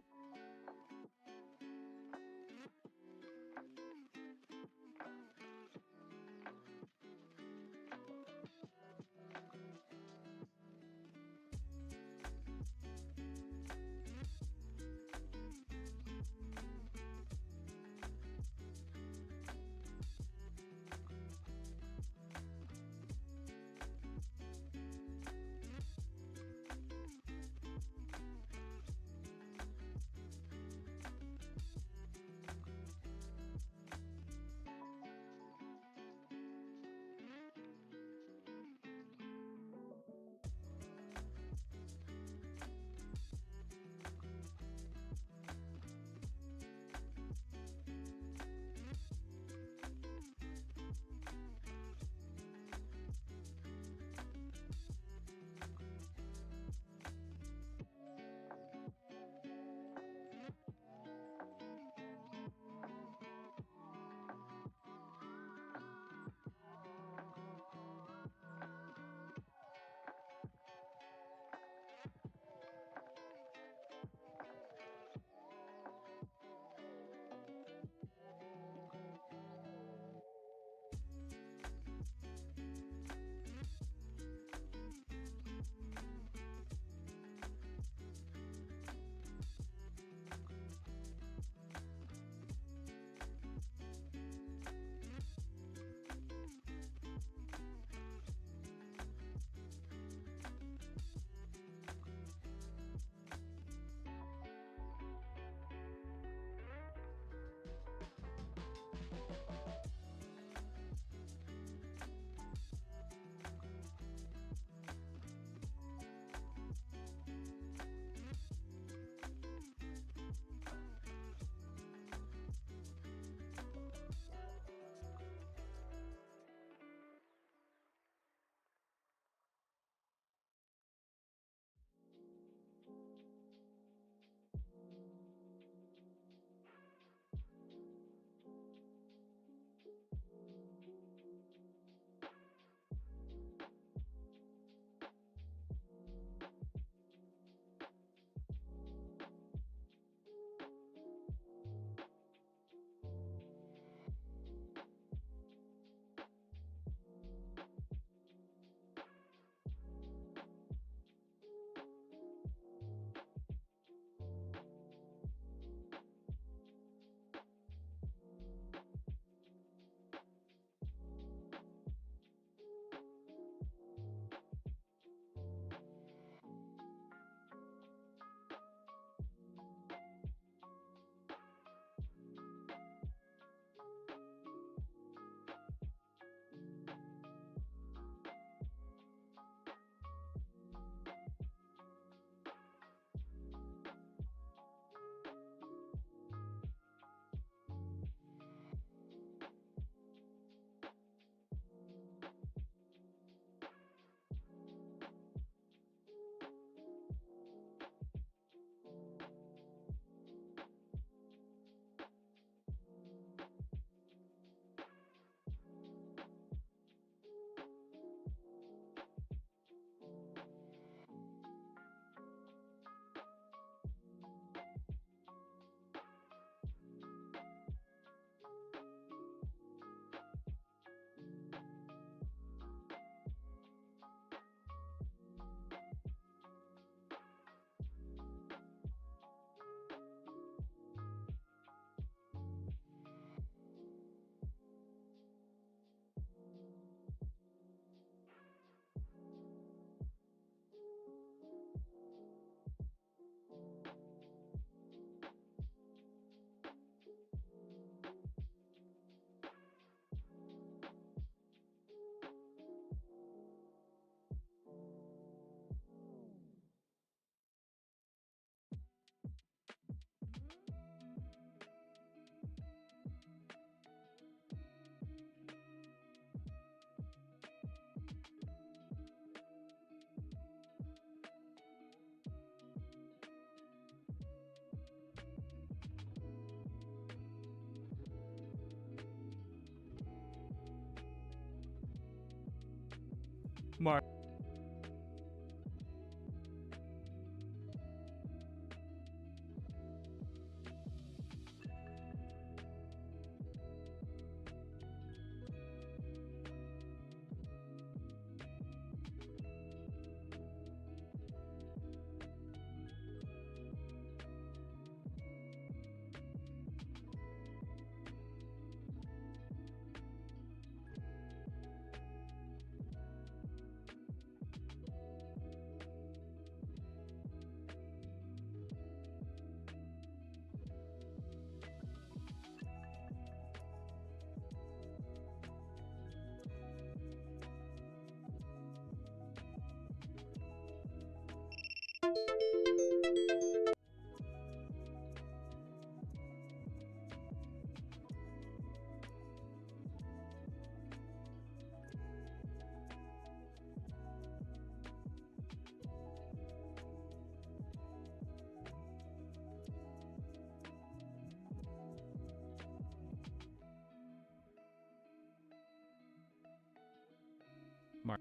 Mark.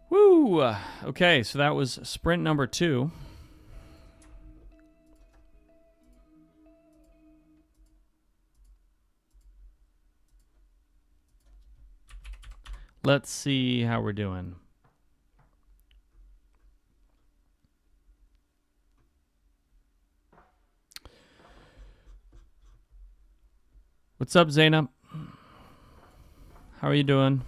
Woo! Okay, so that was sprint number 2. Let's see how we're doing. What's up, Zainab? How are you doing?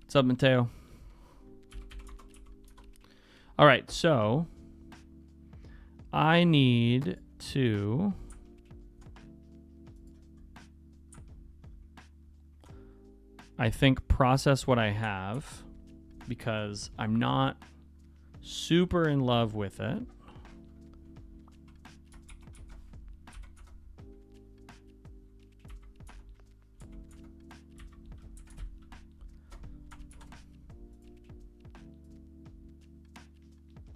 What's up, Mateo? All right, so I need to process what I have because I'm not super in love with it.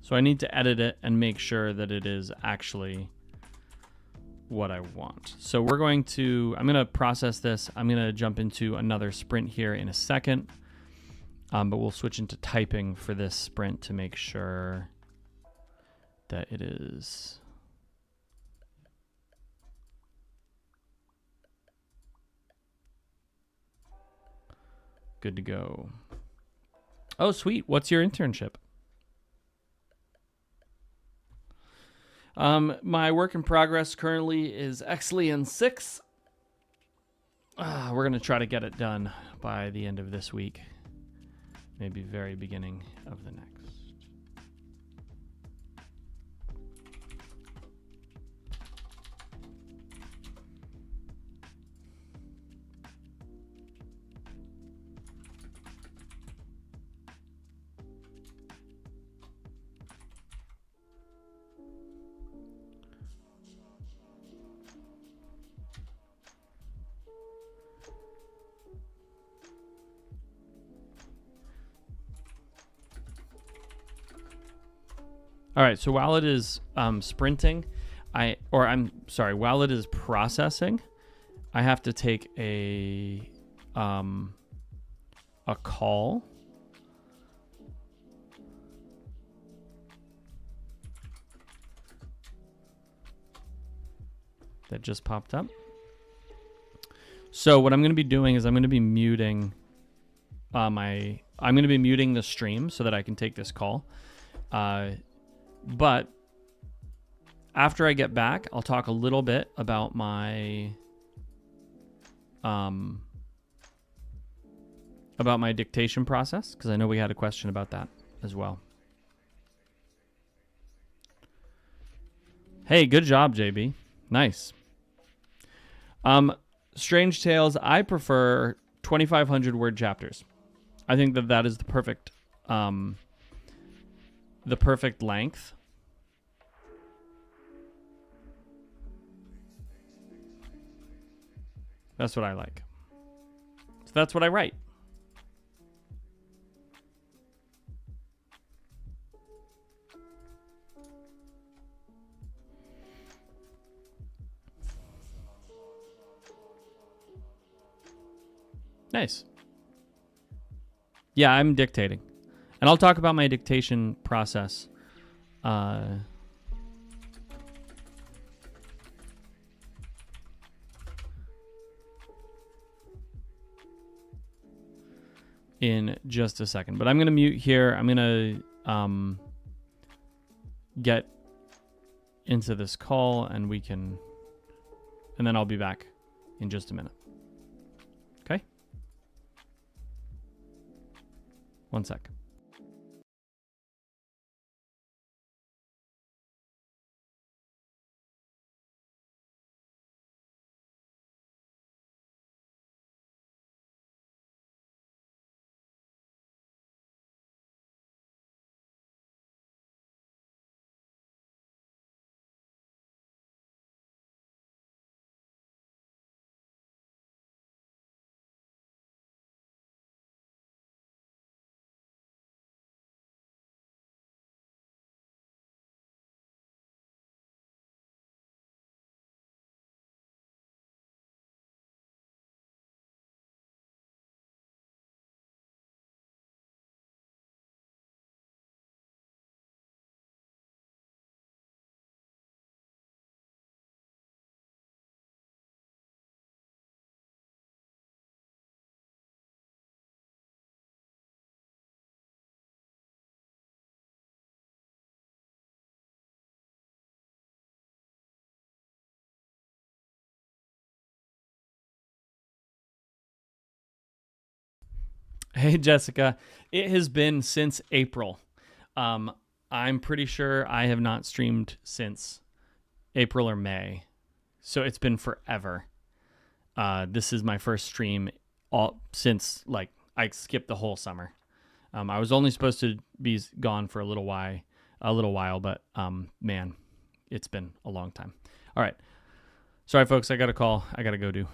So I need to edit it and make sure that it is actually what I want. So I'm going to process this. I'm going to jump into another sprint here in a second. But we'll switch into typing for this sprint to make sure that it is good to go. Oh, sweet. What's your internship? My work in progress currently is Exlian 6. We're going to try to get it done by the end of this week. Maybe very beginning of the next. All right, so while it is sprinting, while it is processing, I have to take a call. That just popped up. So what I'm going to be doing is I'm going to be muting I'm going to be muting the stream so that I can take this call. But after I get back, I'll talk a little bit about my dictation process, because I know we had a question about that as well. Hey, good job, JB. Nice. Strange Tales, I prefer 2,500 word chapters. I think that is the perfect length. That's what I like. So that's what I write. Nice. Yeah, I'm dictating. And I'll talk about my dictation process. In just a second. But I'm going to mute here. I'm going to get into this call and and then I'll be back in just a minute. Okay? One sec. Hey, Jessica. It has been since April. Um, I'm pretty sure I have not streamed since April or May. So it's been forever. This is my first stream all since like I skipped the whole summer. I was only supposed to be gone for a little while, but man, it's been a long time. All right. Sorry, folks. I got a call. I got to go do.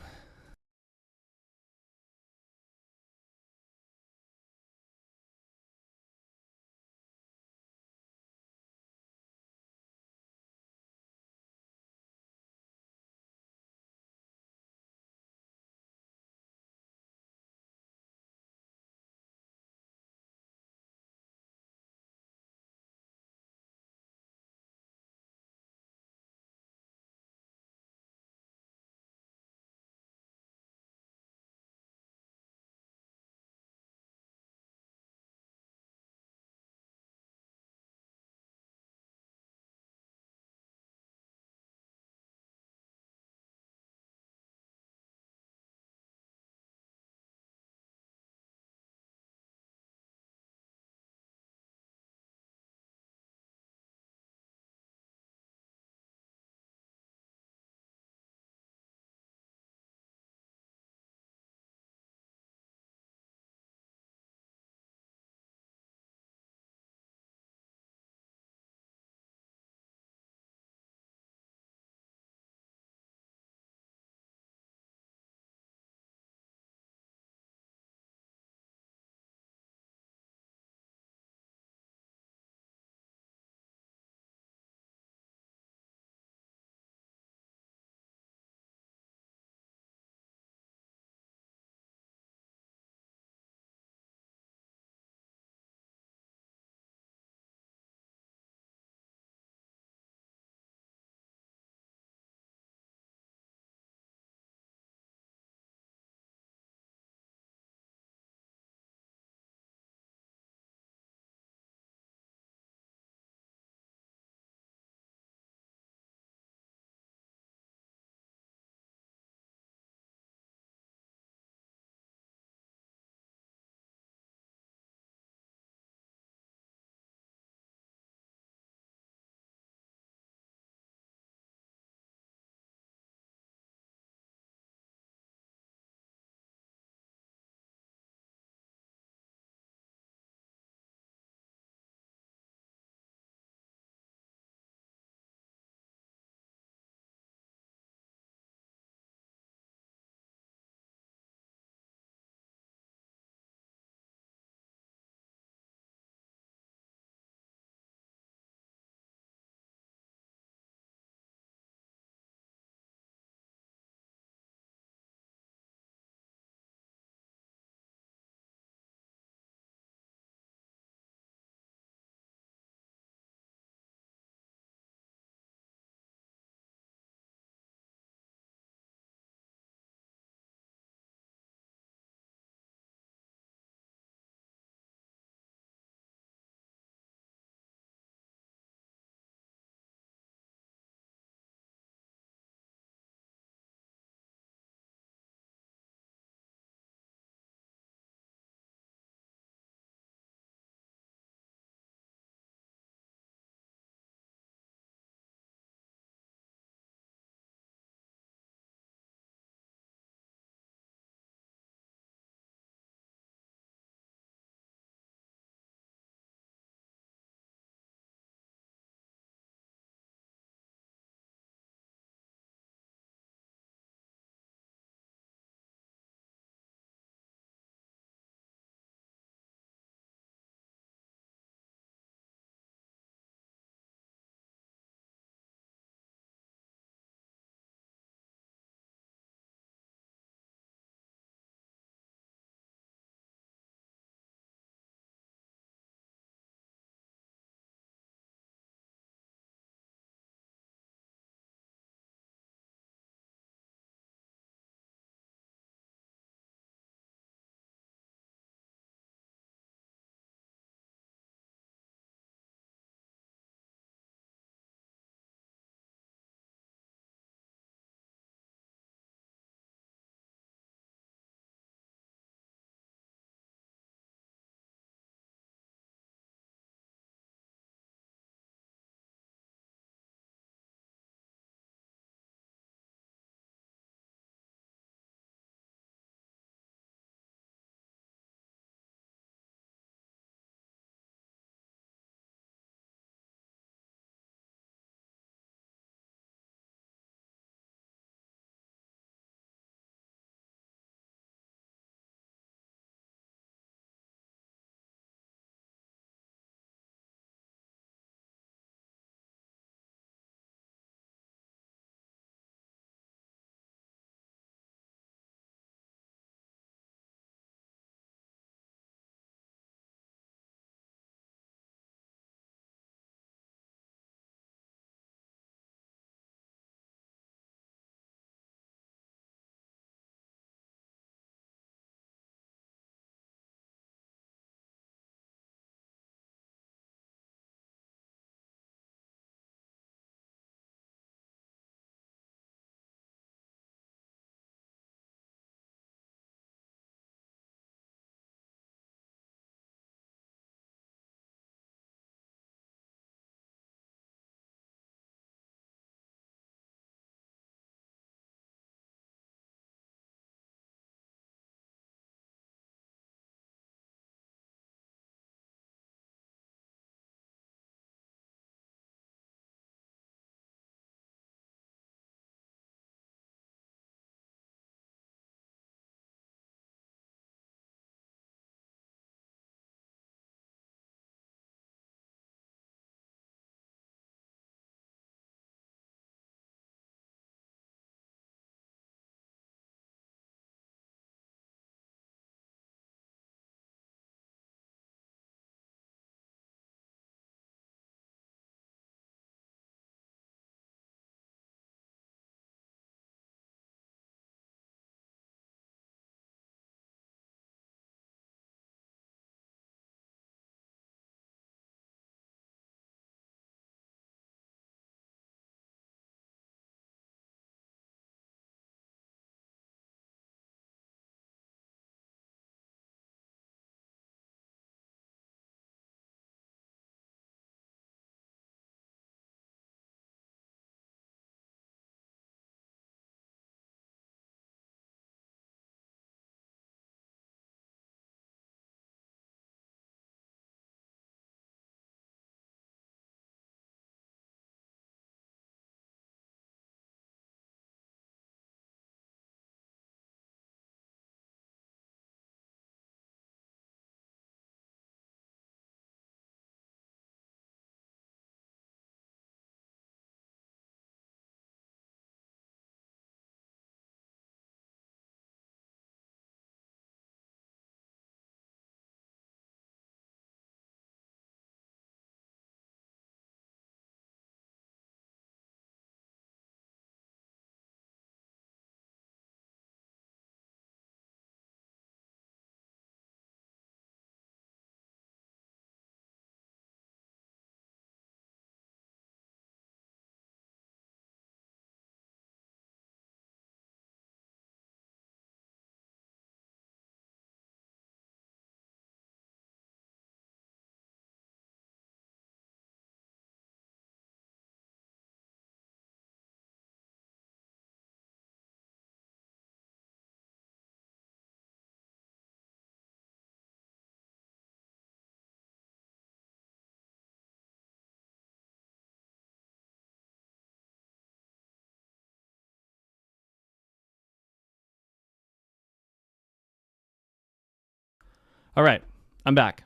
All right, I'm back.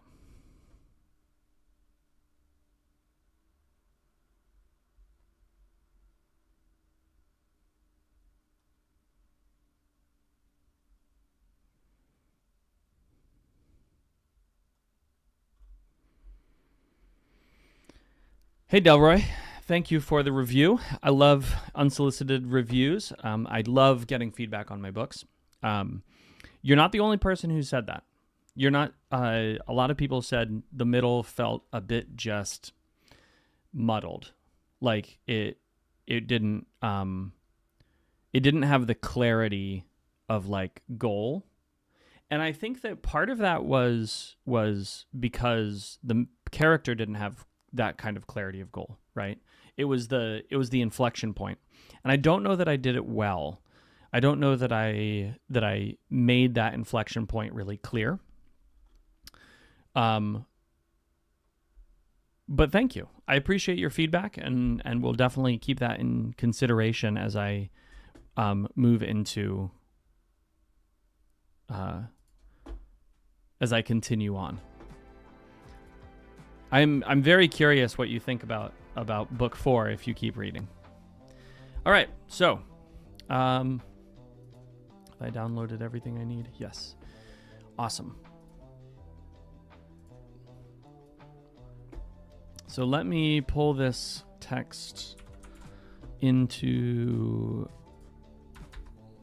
Hey, Delroy. Thank you for the review. I love unsolicited reviews. I love getting feedback on my books. You're not the only person who said that. You're not. A lot of people said the middle felt a bit just muddled, like it didn't have the clarity of like goal. And I think that part of that was because the character didn't have that kind of clarity of goal, right? It was the inflection point. And I don't know that I did it well. I don't know that I made that inflection point really clear. But thank you. I appreciate your feedback, and we'll definitely keep that in consideration as I move into as I continue on. I'm very curious what you think about book 4 if you keep reading. All right, so have I downloaded everything I need? Yes. Awesome. So let me pull this text into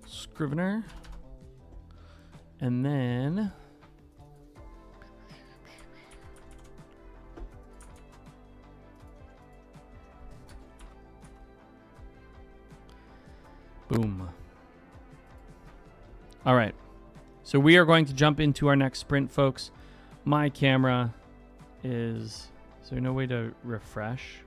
Scrivener, and then boom. All right. So we are going to jump into our next sprint, folks. My camera is... Is there no way to refresh?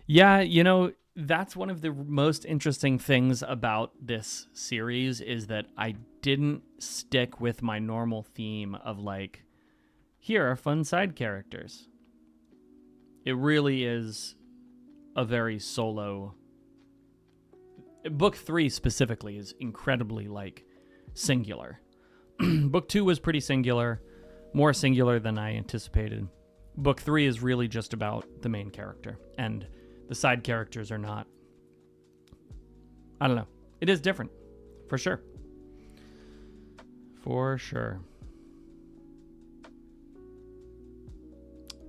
Yeah, you know, that's one of the most interesting things about this series is that I didn't stick with my normal theme of like, here are fun side characters. It really is a very solo... Book 3 specifically is incredibly like singular. Book 2 was pretty singular, more singular than I anticipated. Book 3 is really just about the main character, and the side characters are not. I don't know. It is different, for sure. For sure.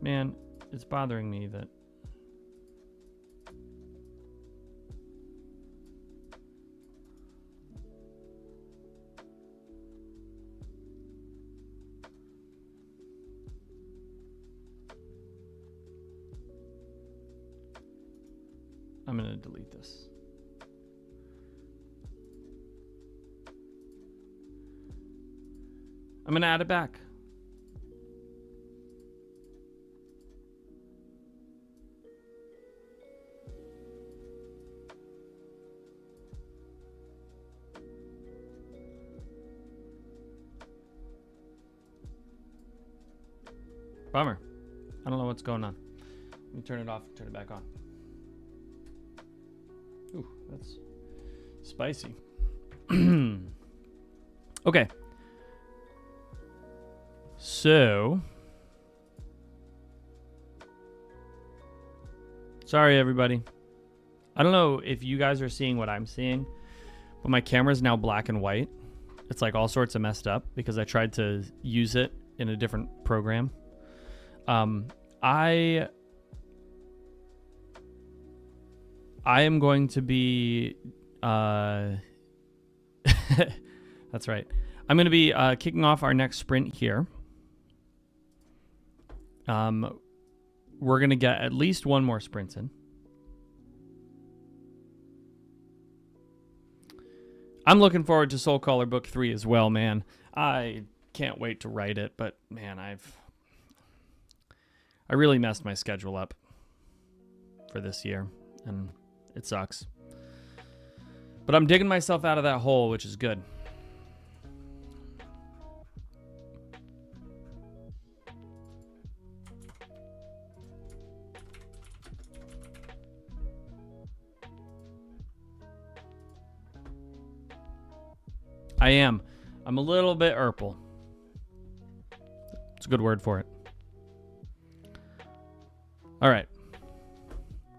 Man, it's bothering me that I'm going to delete this. I'm going to add it back. Bummer. I don't know what's going on. Let me turn it off and turn it back on. Ooh, that's spicy. Okay. So, sorry everybody. I don't know if you guys are seeing what I'm seeing, but my camera's now black and white. It's like all sorts of messed up because I tried to use it in a different program. I am going to be that's right. I'm going to be kicking off our next sprint here. We're going to get at least one more sprint in. I'm looking forward to Soul Caller Book 3 as well, man. I can't wait to write it, but man, I really messed my schedule up for this year, and it sucks. But I'm digging myself out of that hole, which is good. I am. I'm a little bit Urple. It's a good word for it. All right.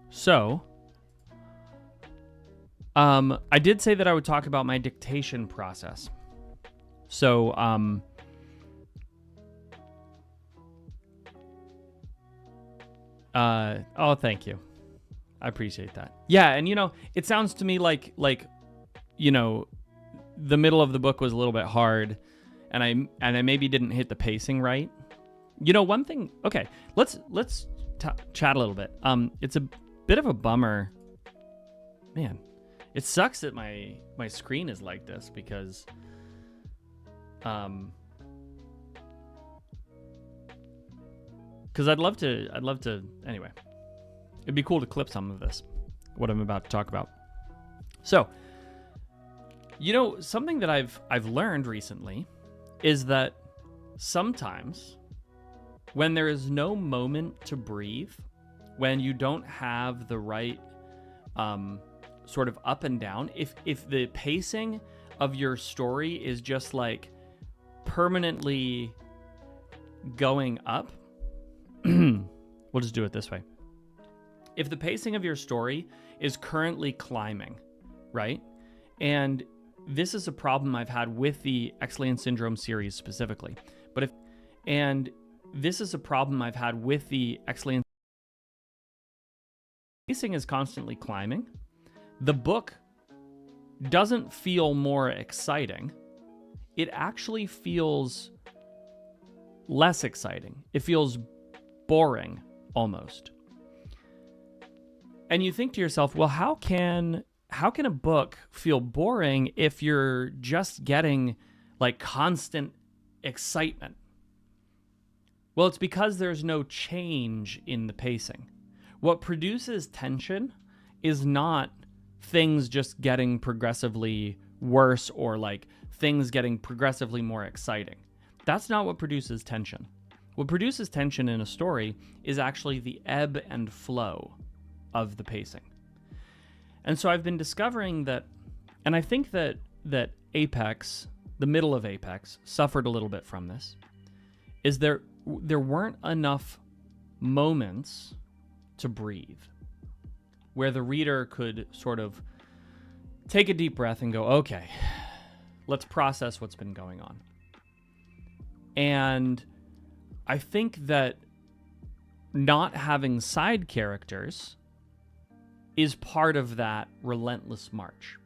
So, I did say that I would talk about my dictation process. So, oh, thank you. I appreciate that. Yeah, and it sounds to me like the middle of the book was a little bit hard, and I maybe didn't hit the pacing right. One thing. Okay, let's chat a little bit. It's a bit of a bummer, man. It sucks that my screen is like this because, I'd love to. Anyway, it'd be cool to clip some of this, what I'm about to talk about. So, something that I've learned recently is that sometimes when there is no moment to breathe, when you don't have the right sort of up and down, if the pacing of your story is just like permanently going up, we'll just do it this way. If the pacing of your story is currently climbing, right? And this is a problem I've had with the Exilian Syndrome series specifically. This is a problem I've had with the Exilian pacing is constantly climbing. The book doesn't feel more exciting. It actually feels less exciting. It feels boring almost. And you think to yourself, well, how can a book feel boring if you're just getting like constant excitement? Well, it's because there's no change in the pacing. What produces tension is not things just getting progressively worse or like things getting progressively more exciting. That's not what produces tension. What produces tension in a story is actually the ebb and flow of the pacing. And so I've been discovering that, and I think that Apex, the middle of Apex, suffered a little bit from this, is there weren't enough moments to breathe where the reader could sort of take a deep breath and go, okay, let's process what's been going on. And I think that not having side characters is part of that relentless march.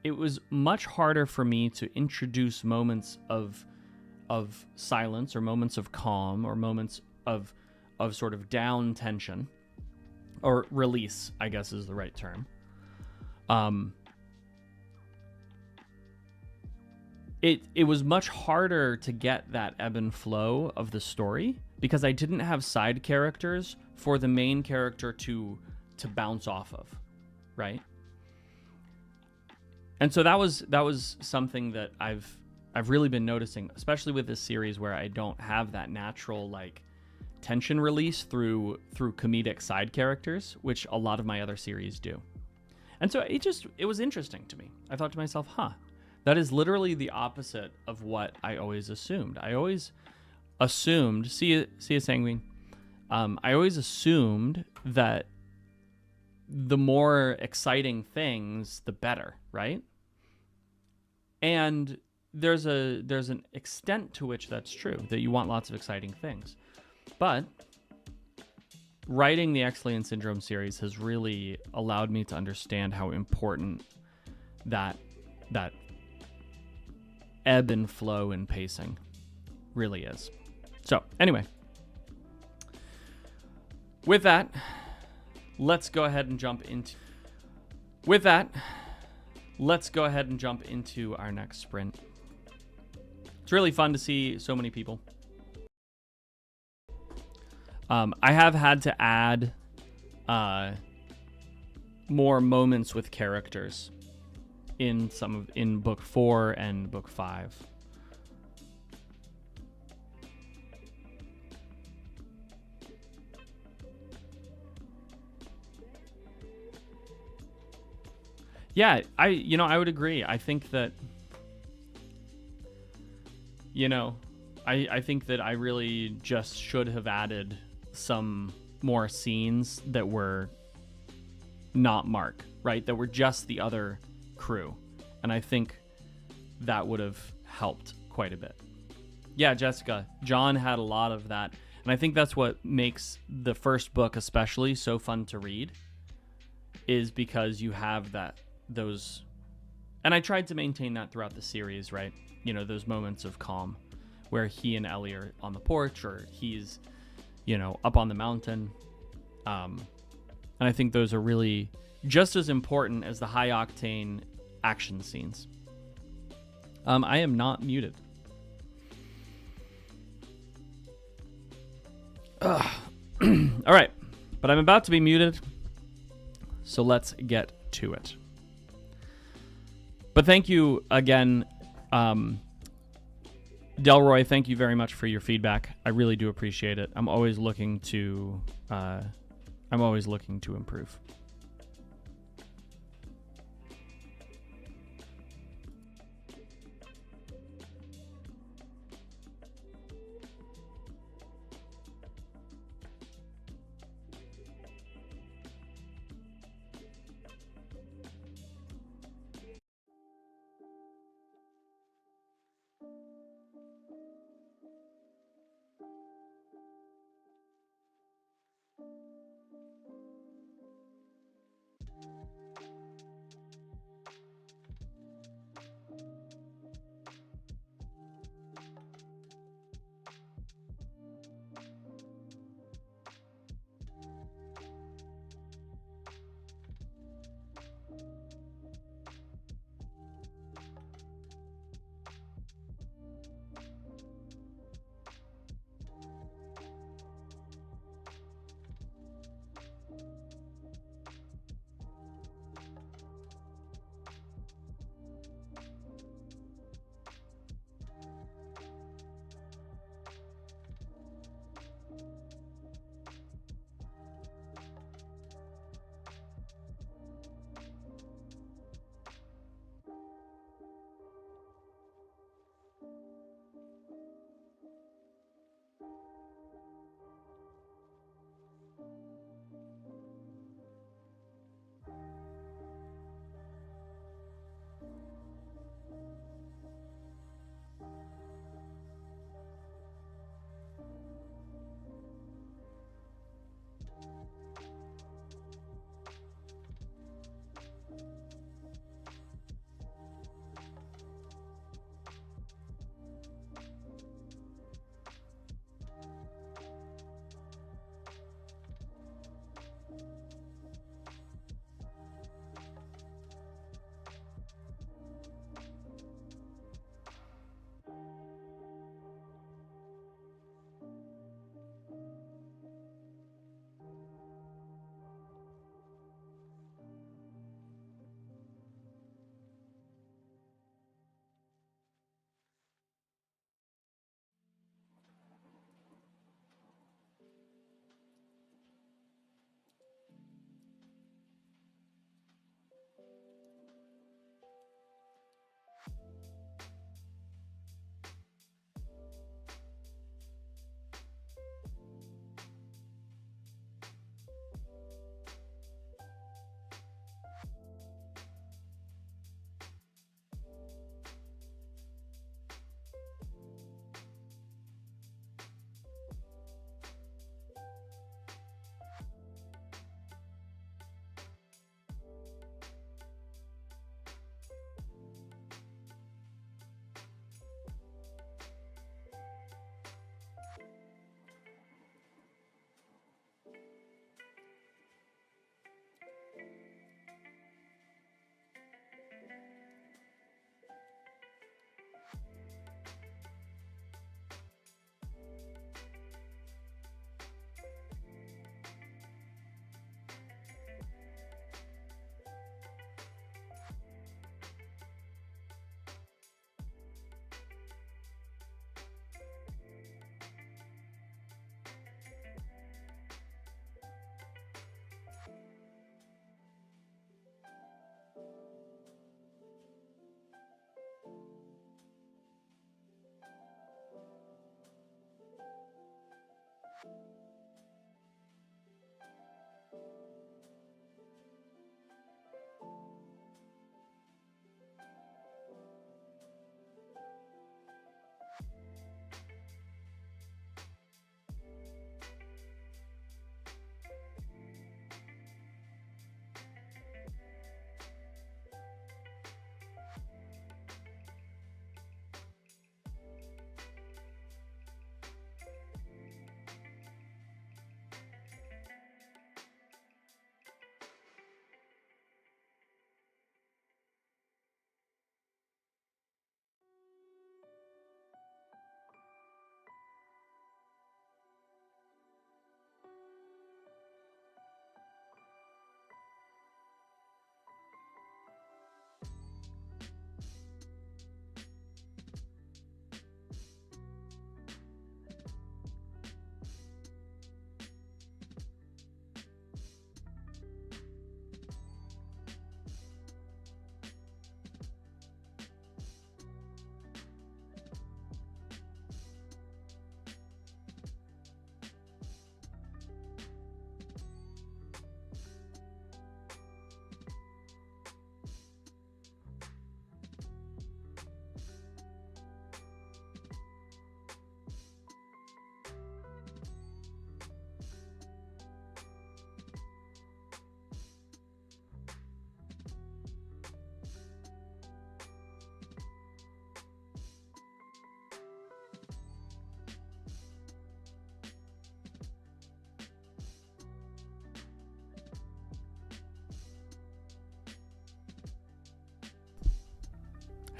It was much harder for me to introduce moments of silence or moments of calm or moments of sort of down tension or release, I guess is the right term. It was much harder to get that ebb and flow of the story because I didn't have side characters for the main character to bounce off of, right? And so that was something that I've really been noticing, especially with this series where I don't have that natural like tension release through comedic side characters, which a lot of my other series do. And so it was interesting to me. I thought to myself, that is literally the opposite of what I always assumed. I always assumed, see you sanguine. I always assumed that the more exciting things, the better, right? And there's an extent to which that's true, that you want lots of exciting things. But writing the Exilian Syndrome series has really allowed me to understand how important that ebb and flow and pacing really is. So anyway, with that, let's go ahead and jump into our next sprint. It's really fun to see so many people. I have had to add more moments with characters in book 4 and book 5. Yeah, I would agree. I think that you know, I think that I really just should have added some more scenes that were not Mark, right? That were just the other crew. And I think that would have helped quite a bit. Yeah, Jessica, John had a lot of that. And I think that's what makes the first book especially so fun to read, is because you have those, and I tried to maintain that throughout the series, right? You know, those moments of calm where he and Ellie are on the porch, or he's, you know, up on the mountain. And I think those are really just as important as the high octane action scenes. I am not muted. All right, but I'm about to be muted, so let's get to it. But thank you again, Delroy. Thank you very much for your feedback. I really do appreciate it. I'm always looking to improve.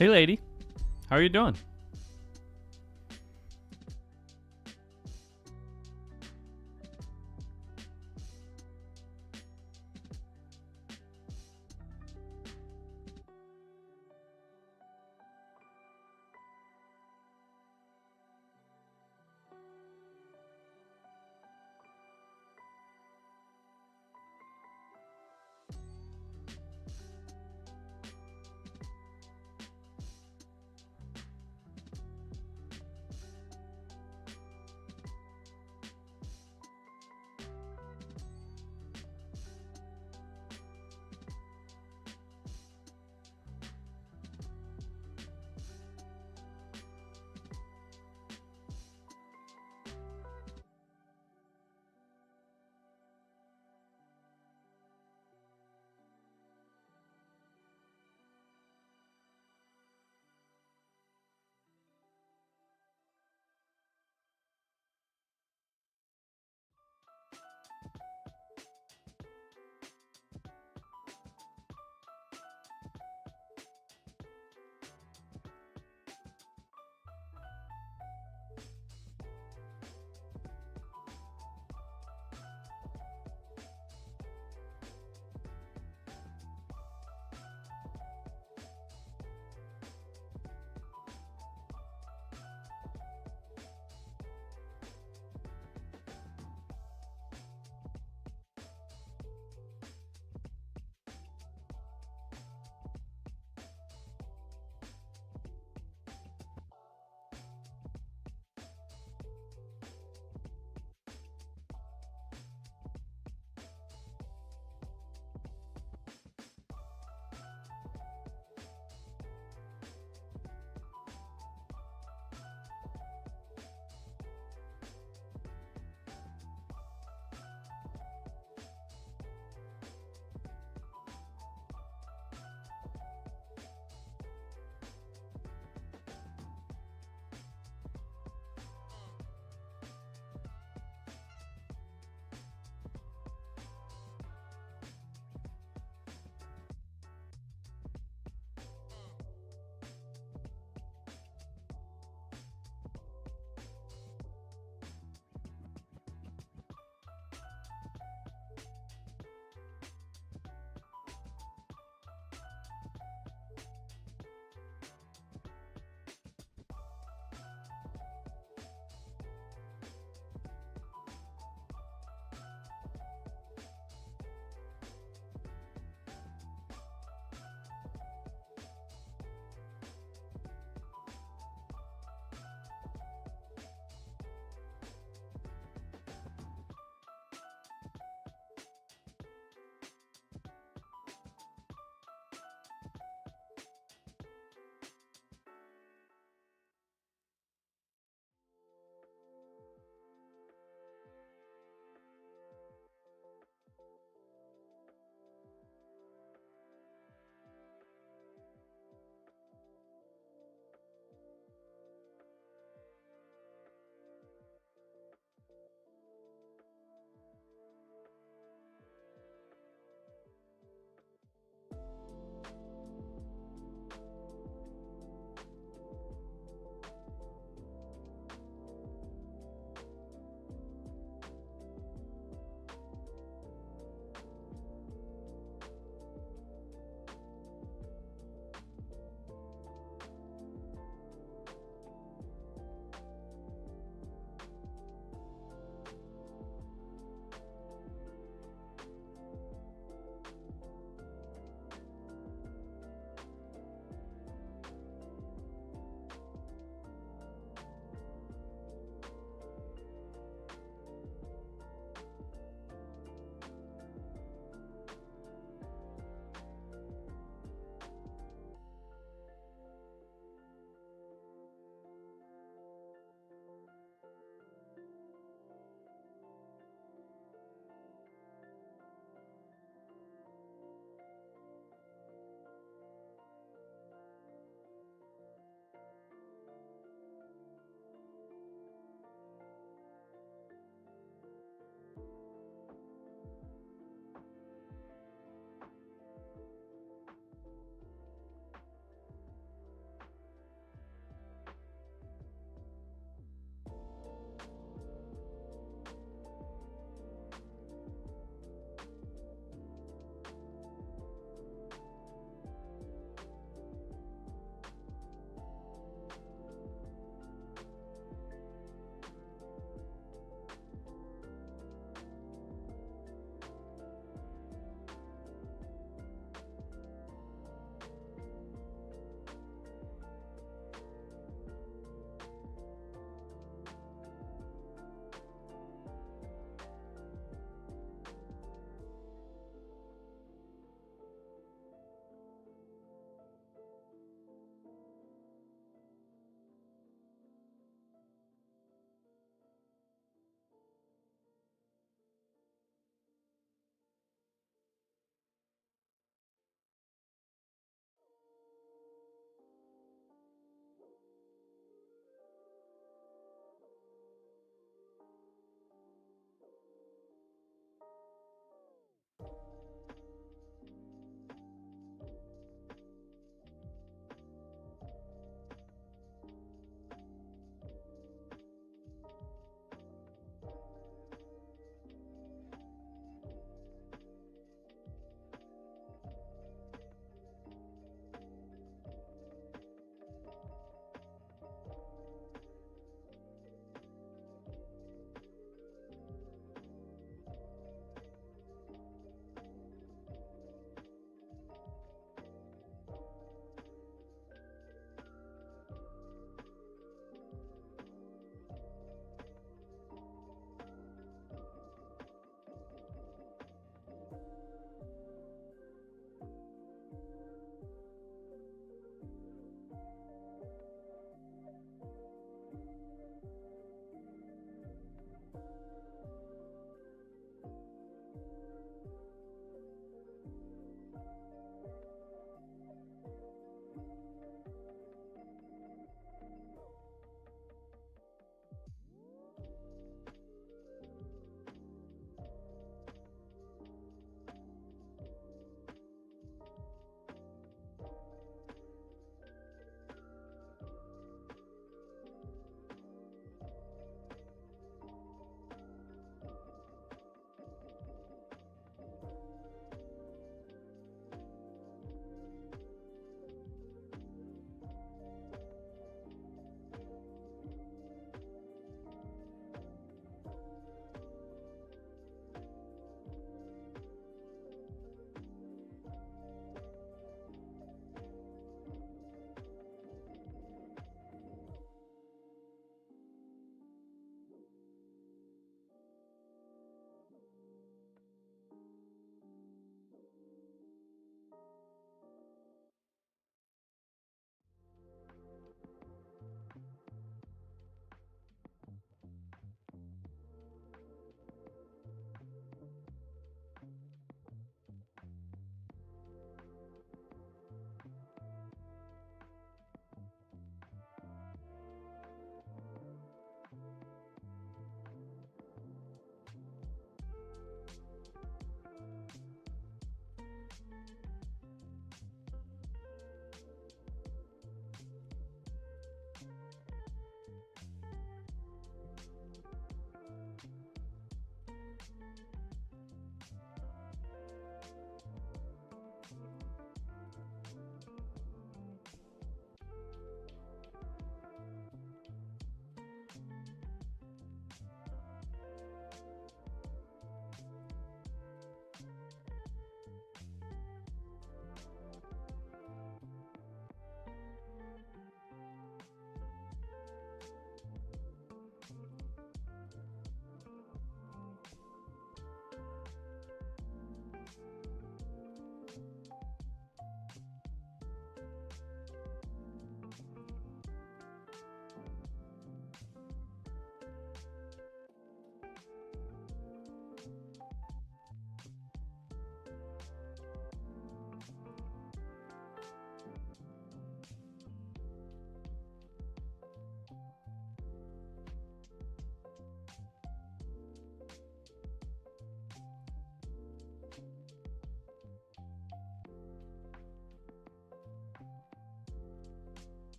Hey, lady. How are you doing?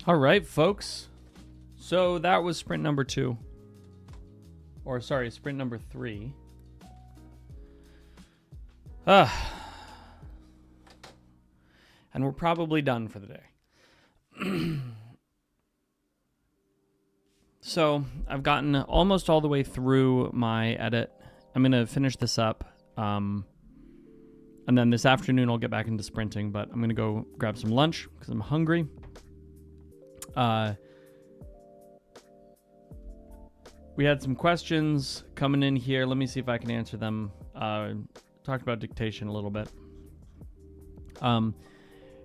All right, folks. So that was sprint number 2. Or sorry, sprint number 3. And we're probably done for the day. So I've gotten almost all the way through my edit. I'm going to finish this up. And then this afternoon I'll get back into sprinting, but I'm going to go grab some lunch because I'm hungry. We had some questions coming in here. Let me see if I can answer them. Talked about dictation a little bit.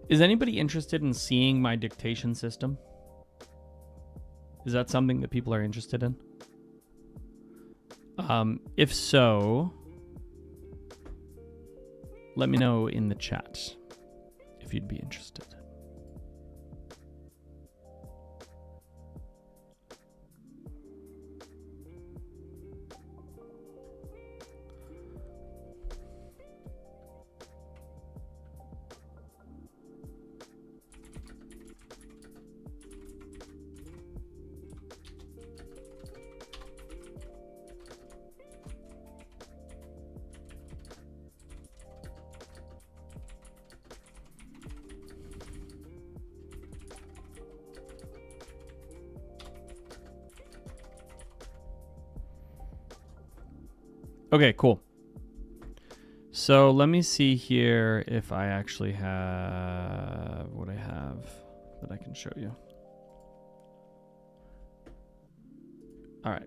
Is anybody interested in seeing my dictation system? Is that something that people are interested in? If so, let me know in the chat if you'd be interested. Okay, cool. So let me see here if I actually have what I have that I can show you. All right.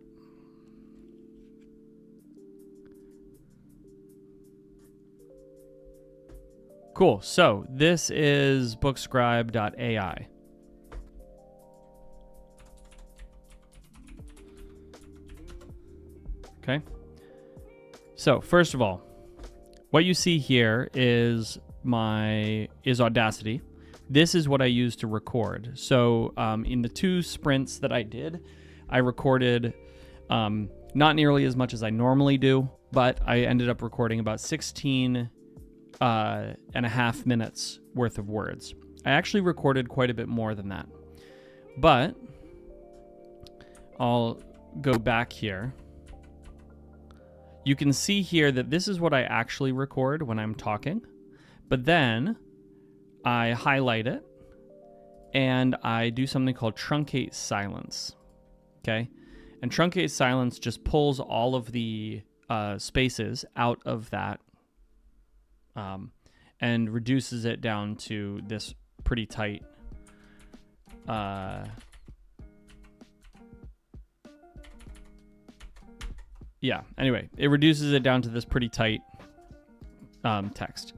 Cool. So this is bookscribe.ai. Okay. So first of all, what you see here is Audacity. This is what I use to record. So in the 2 sprints that I did, I recorded not nearly as much as I normally do, but I ended up recording about 16 and a half minutes worth of words. I actually recorded quite a bit more than that, but I'll go back here. You can see here that this is what I actually record when I'm talking, but then I highlight it and I do something called truncate silence. Okay. And truncate silence just pulls all of the spaces out of that and reduces it down to this pretty tight yeah, anyway, it reduces it down to this pretty tight text.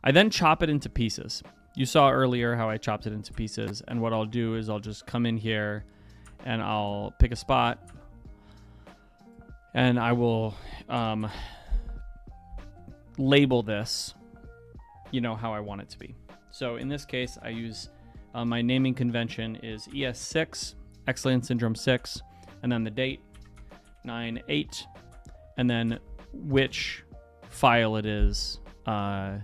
I then chop it into pieces. You saw earlier how I chopped it into pieces, and what I'll do is I'll just come in here and I'll pick a spot and I will label this, you know, how I want it to be. So in this case, I use my naming convention is ES6, Excellent Syndrome 6, and then the date, 9/8, and then which file it is that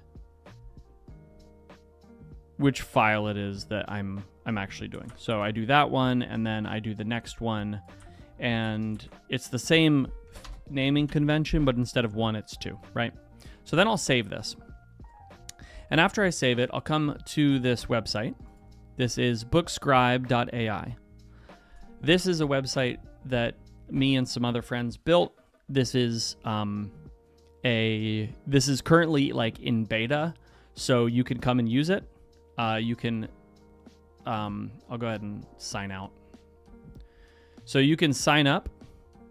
I'm actually doing. So I do that one, and then I do the next one, and it's the same naming convention, but instead of 1, it's 2, right? So then I'll save this. And after I save it, I'll come to this website. This is bookscribe.ai. This is a website that me and some other friends built. This is currently like in beta, so you can come and use it. You can I'll go ahead and sign out. So you can sign up.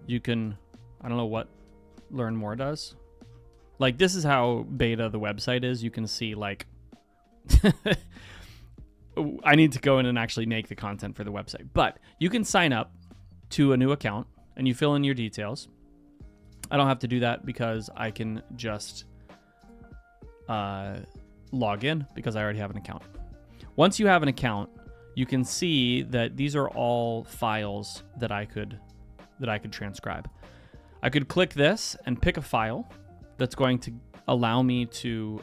You can, I don't know what Learn More does. Like, this is how beta the website is. You can see, like, I need to go in and actually make the content for the website. But you can sign up to a new account and you fill in your details. I don't have to do that because I can just log in because I already have an account. Once you have an account, you can see that these are all files that I could transcribe. I could click this and pick a file that's going to allow me to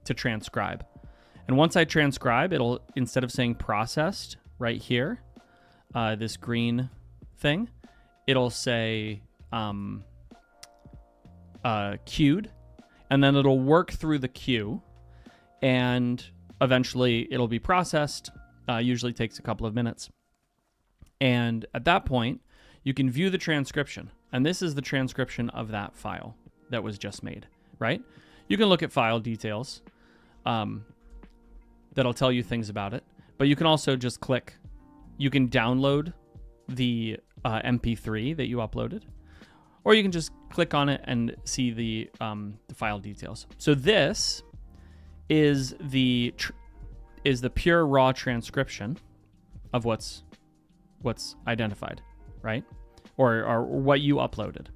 to transcribe. And once I transcribe, it'll, instead of saying processed right here, this green thing, it'll say queued, and then it'll work through the queue, and eventually it'll be processed. Usually takes a couple of minutes. And at that point, you can view the transcription. And this is the transcription of that file that was just made, right? You can look at file details that'll tell you things about it. But you can also just click. You can download the MP3 that you uploaded, or you can just click on it and see the file details. So this is the pure raw transcription of what's identified, right? Or what you uploaded.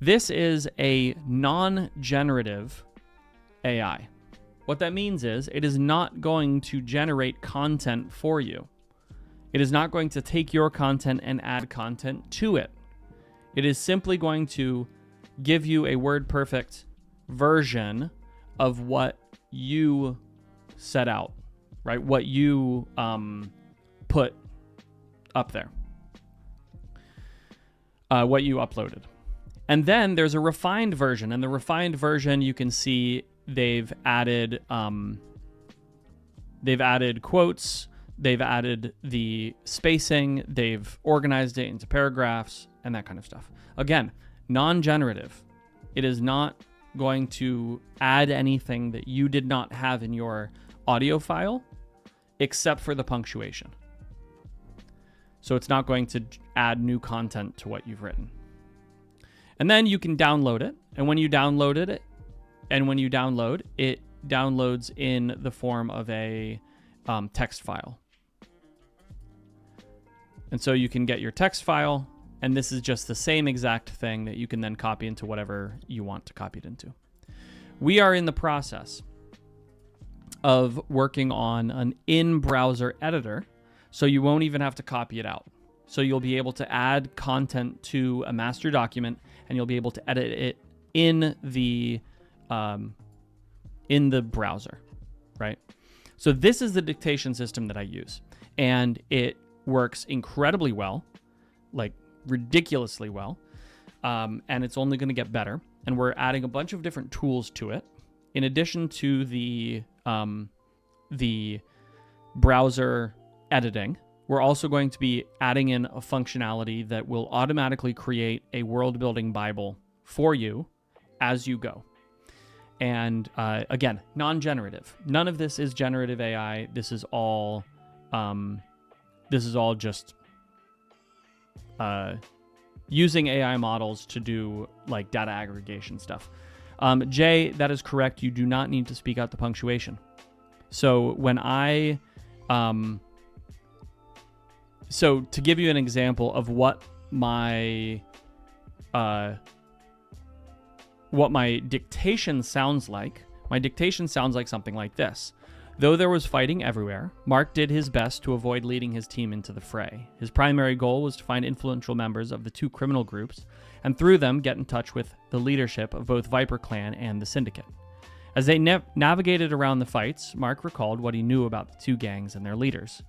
This is a non-generative AI. What that means is it is not going to generate content for you. It is not going to take your content and add content to it. It is simply going to give you a WordPerfect version of what you set out, right? What you put up there, what you uploaded. And then there's a refined version, and the refined version, you can see they've added quotes, they've added the spacing, they've organized it into paragraphs, and that kind of stuff. Again, non-generative. It is not going to add anything that you did not have in your audio file, except for the punctuation. So it's not going to add new content to what you've written. And then you can download it. And when you download it, it downloads in the form of a text file. And so you can get your text file, and this is just the same exact thing that you can then copy into whatever you want to copy it into. We are in the process of working on an in-browser editor, so you won't even have to copy it out. So you'll be able to add content to a master document, and you'll be able to edit it in the browser, right? So this is the dictation system that I use, and it works incredibly well, like ridiculously well, and it's only going to get better. And we're adding a bunch of different tools to it, in addition to the browser editing. We're also going to be adding in a functionality that will automatically create a world-building Bible for you as you go. And again, non-generative. None of this is generative AI. This is all just using AI models to do like data aggregation stuff. Jay, that is correct. You do not need to speak out the punctuation. So when so to give you an example of what my dictation sounds like, my dictation sounds like something like this. Though there was fighting everywhere, Mark did his best to avoid leading his team into the fray. His primary goal was to find influential members of the two criminal groups, and through them get in touch with the leadership of both Viper Clan and the Syndicate. As they navigated around the fights, Mark recalled what he knew about the two gangs and their leaders.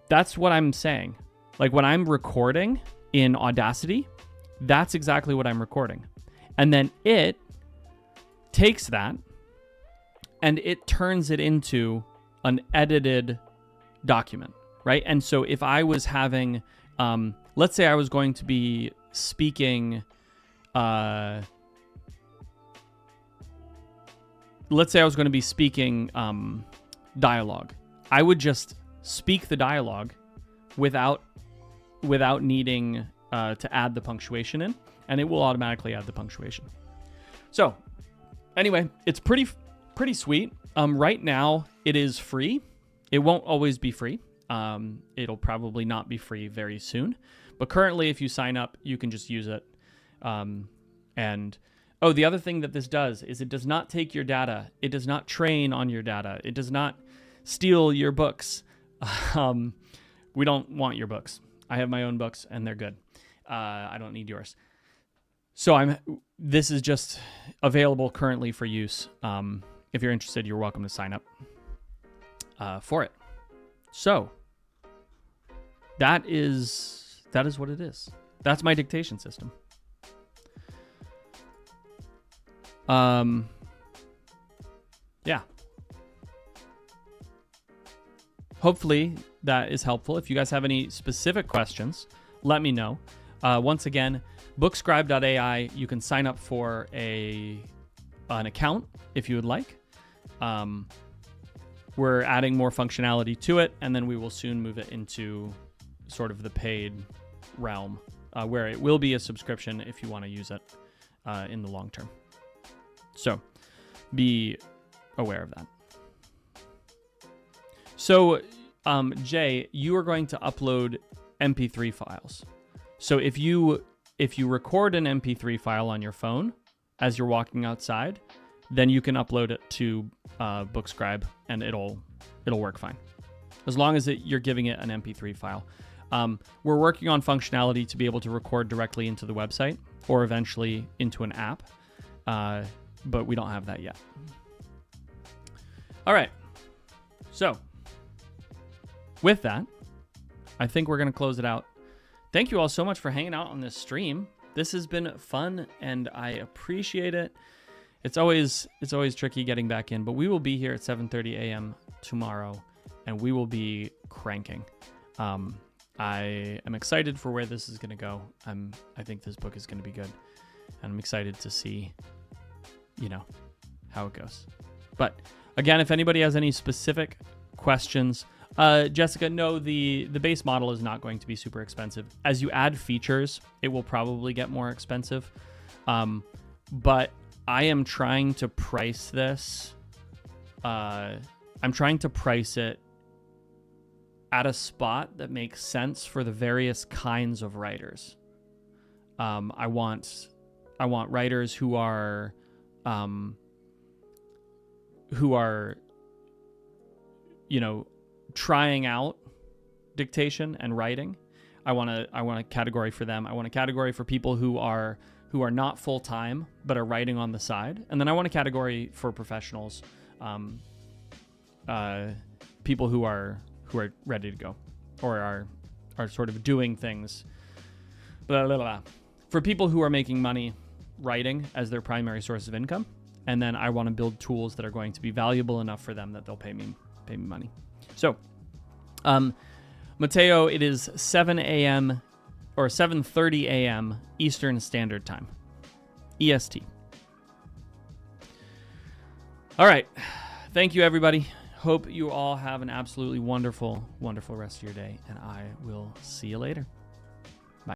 That's what I'm saying. Like when I'm recording in Audacity, that's exactly what I'm recording. And then it takes that and it turns it into an edited document, right? And so if I was having, let's say I was going to be speaking, dialogue, I would just speak the dialogue without needing to add the punctuation in, and it will automatically add the punctuation. So anyway, it's pretty sweet. Right now it is free. It won't always be free. It'll probably not be free very soon, but currently if you sign up, you can just use it. The other thing that this does is it does not take your data. It does not train on your data. It does not steal your books. We don't want your books. I have my own books and they're good. I don't need yours. So this is just available currently for use. if you're interested, you're welcome to sign up for it. So that is what it is. That's my dictation system. Yeah. Hopefully that is helpful. If you guys have any specific questions, let me know. Once again, bookscribe.ai, you can sign up for an account if you would like. We're adding more functionality to it, and then we will soon move it into sort of the paid realm, where it will be a subscription if you want to use it in the long term. So be aware of that. So, Jay, you are going to upload MP3 files. So if you record an MP3 file on your phone as you're walking outside, then you can upload it to Bookscribe, and it'll work fine, as long as you're giving it an MP3 file. We're working on functionality to be able to record directly into the website or eventually into an app, but we don't have that yet. All right. So with that, I think we're going to close it out. Thank you all so much for hanging out on this stream. This has been fun, and I appreciate it. It's always tricky getting back in, but we will be here at 7:30 a.m. tomorrow, and we will be cranking. I am excited for where this is going to go. I think this book is going to be good, and I'm excited to see, how it goes. But again, if anybody has any specific questions, Jessica, no, the base model is not going to be super expensive. As you add features, it will probably get more expensive. But I am trying to price this. I'm trying to price it at a spot that makes sense for the various kinds of writers. I want writers who are trying out dictation and writing. I want a category for them. I want a category for people who are not full-time but are writing on the side. And then I want a category for professionals, people who are ready to go or are sort of doing things. Blah, blah, blah. For people who are making money writing as their primary source of income. And then I want to build tools that are going to be valuable enough for them that they'll pay me money. So, Mateo, it is 7 a.m. or 7:30 a.m. Eastern Standard Time, EST. All right. Thank you, everybody. Hope you all have an absolutely wonderful, wonderful rest of your day, and I will see you later.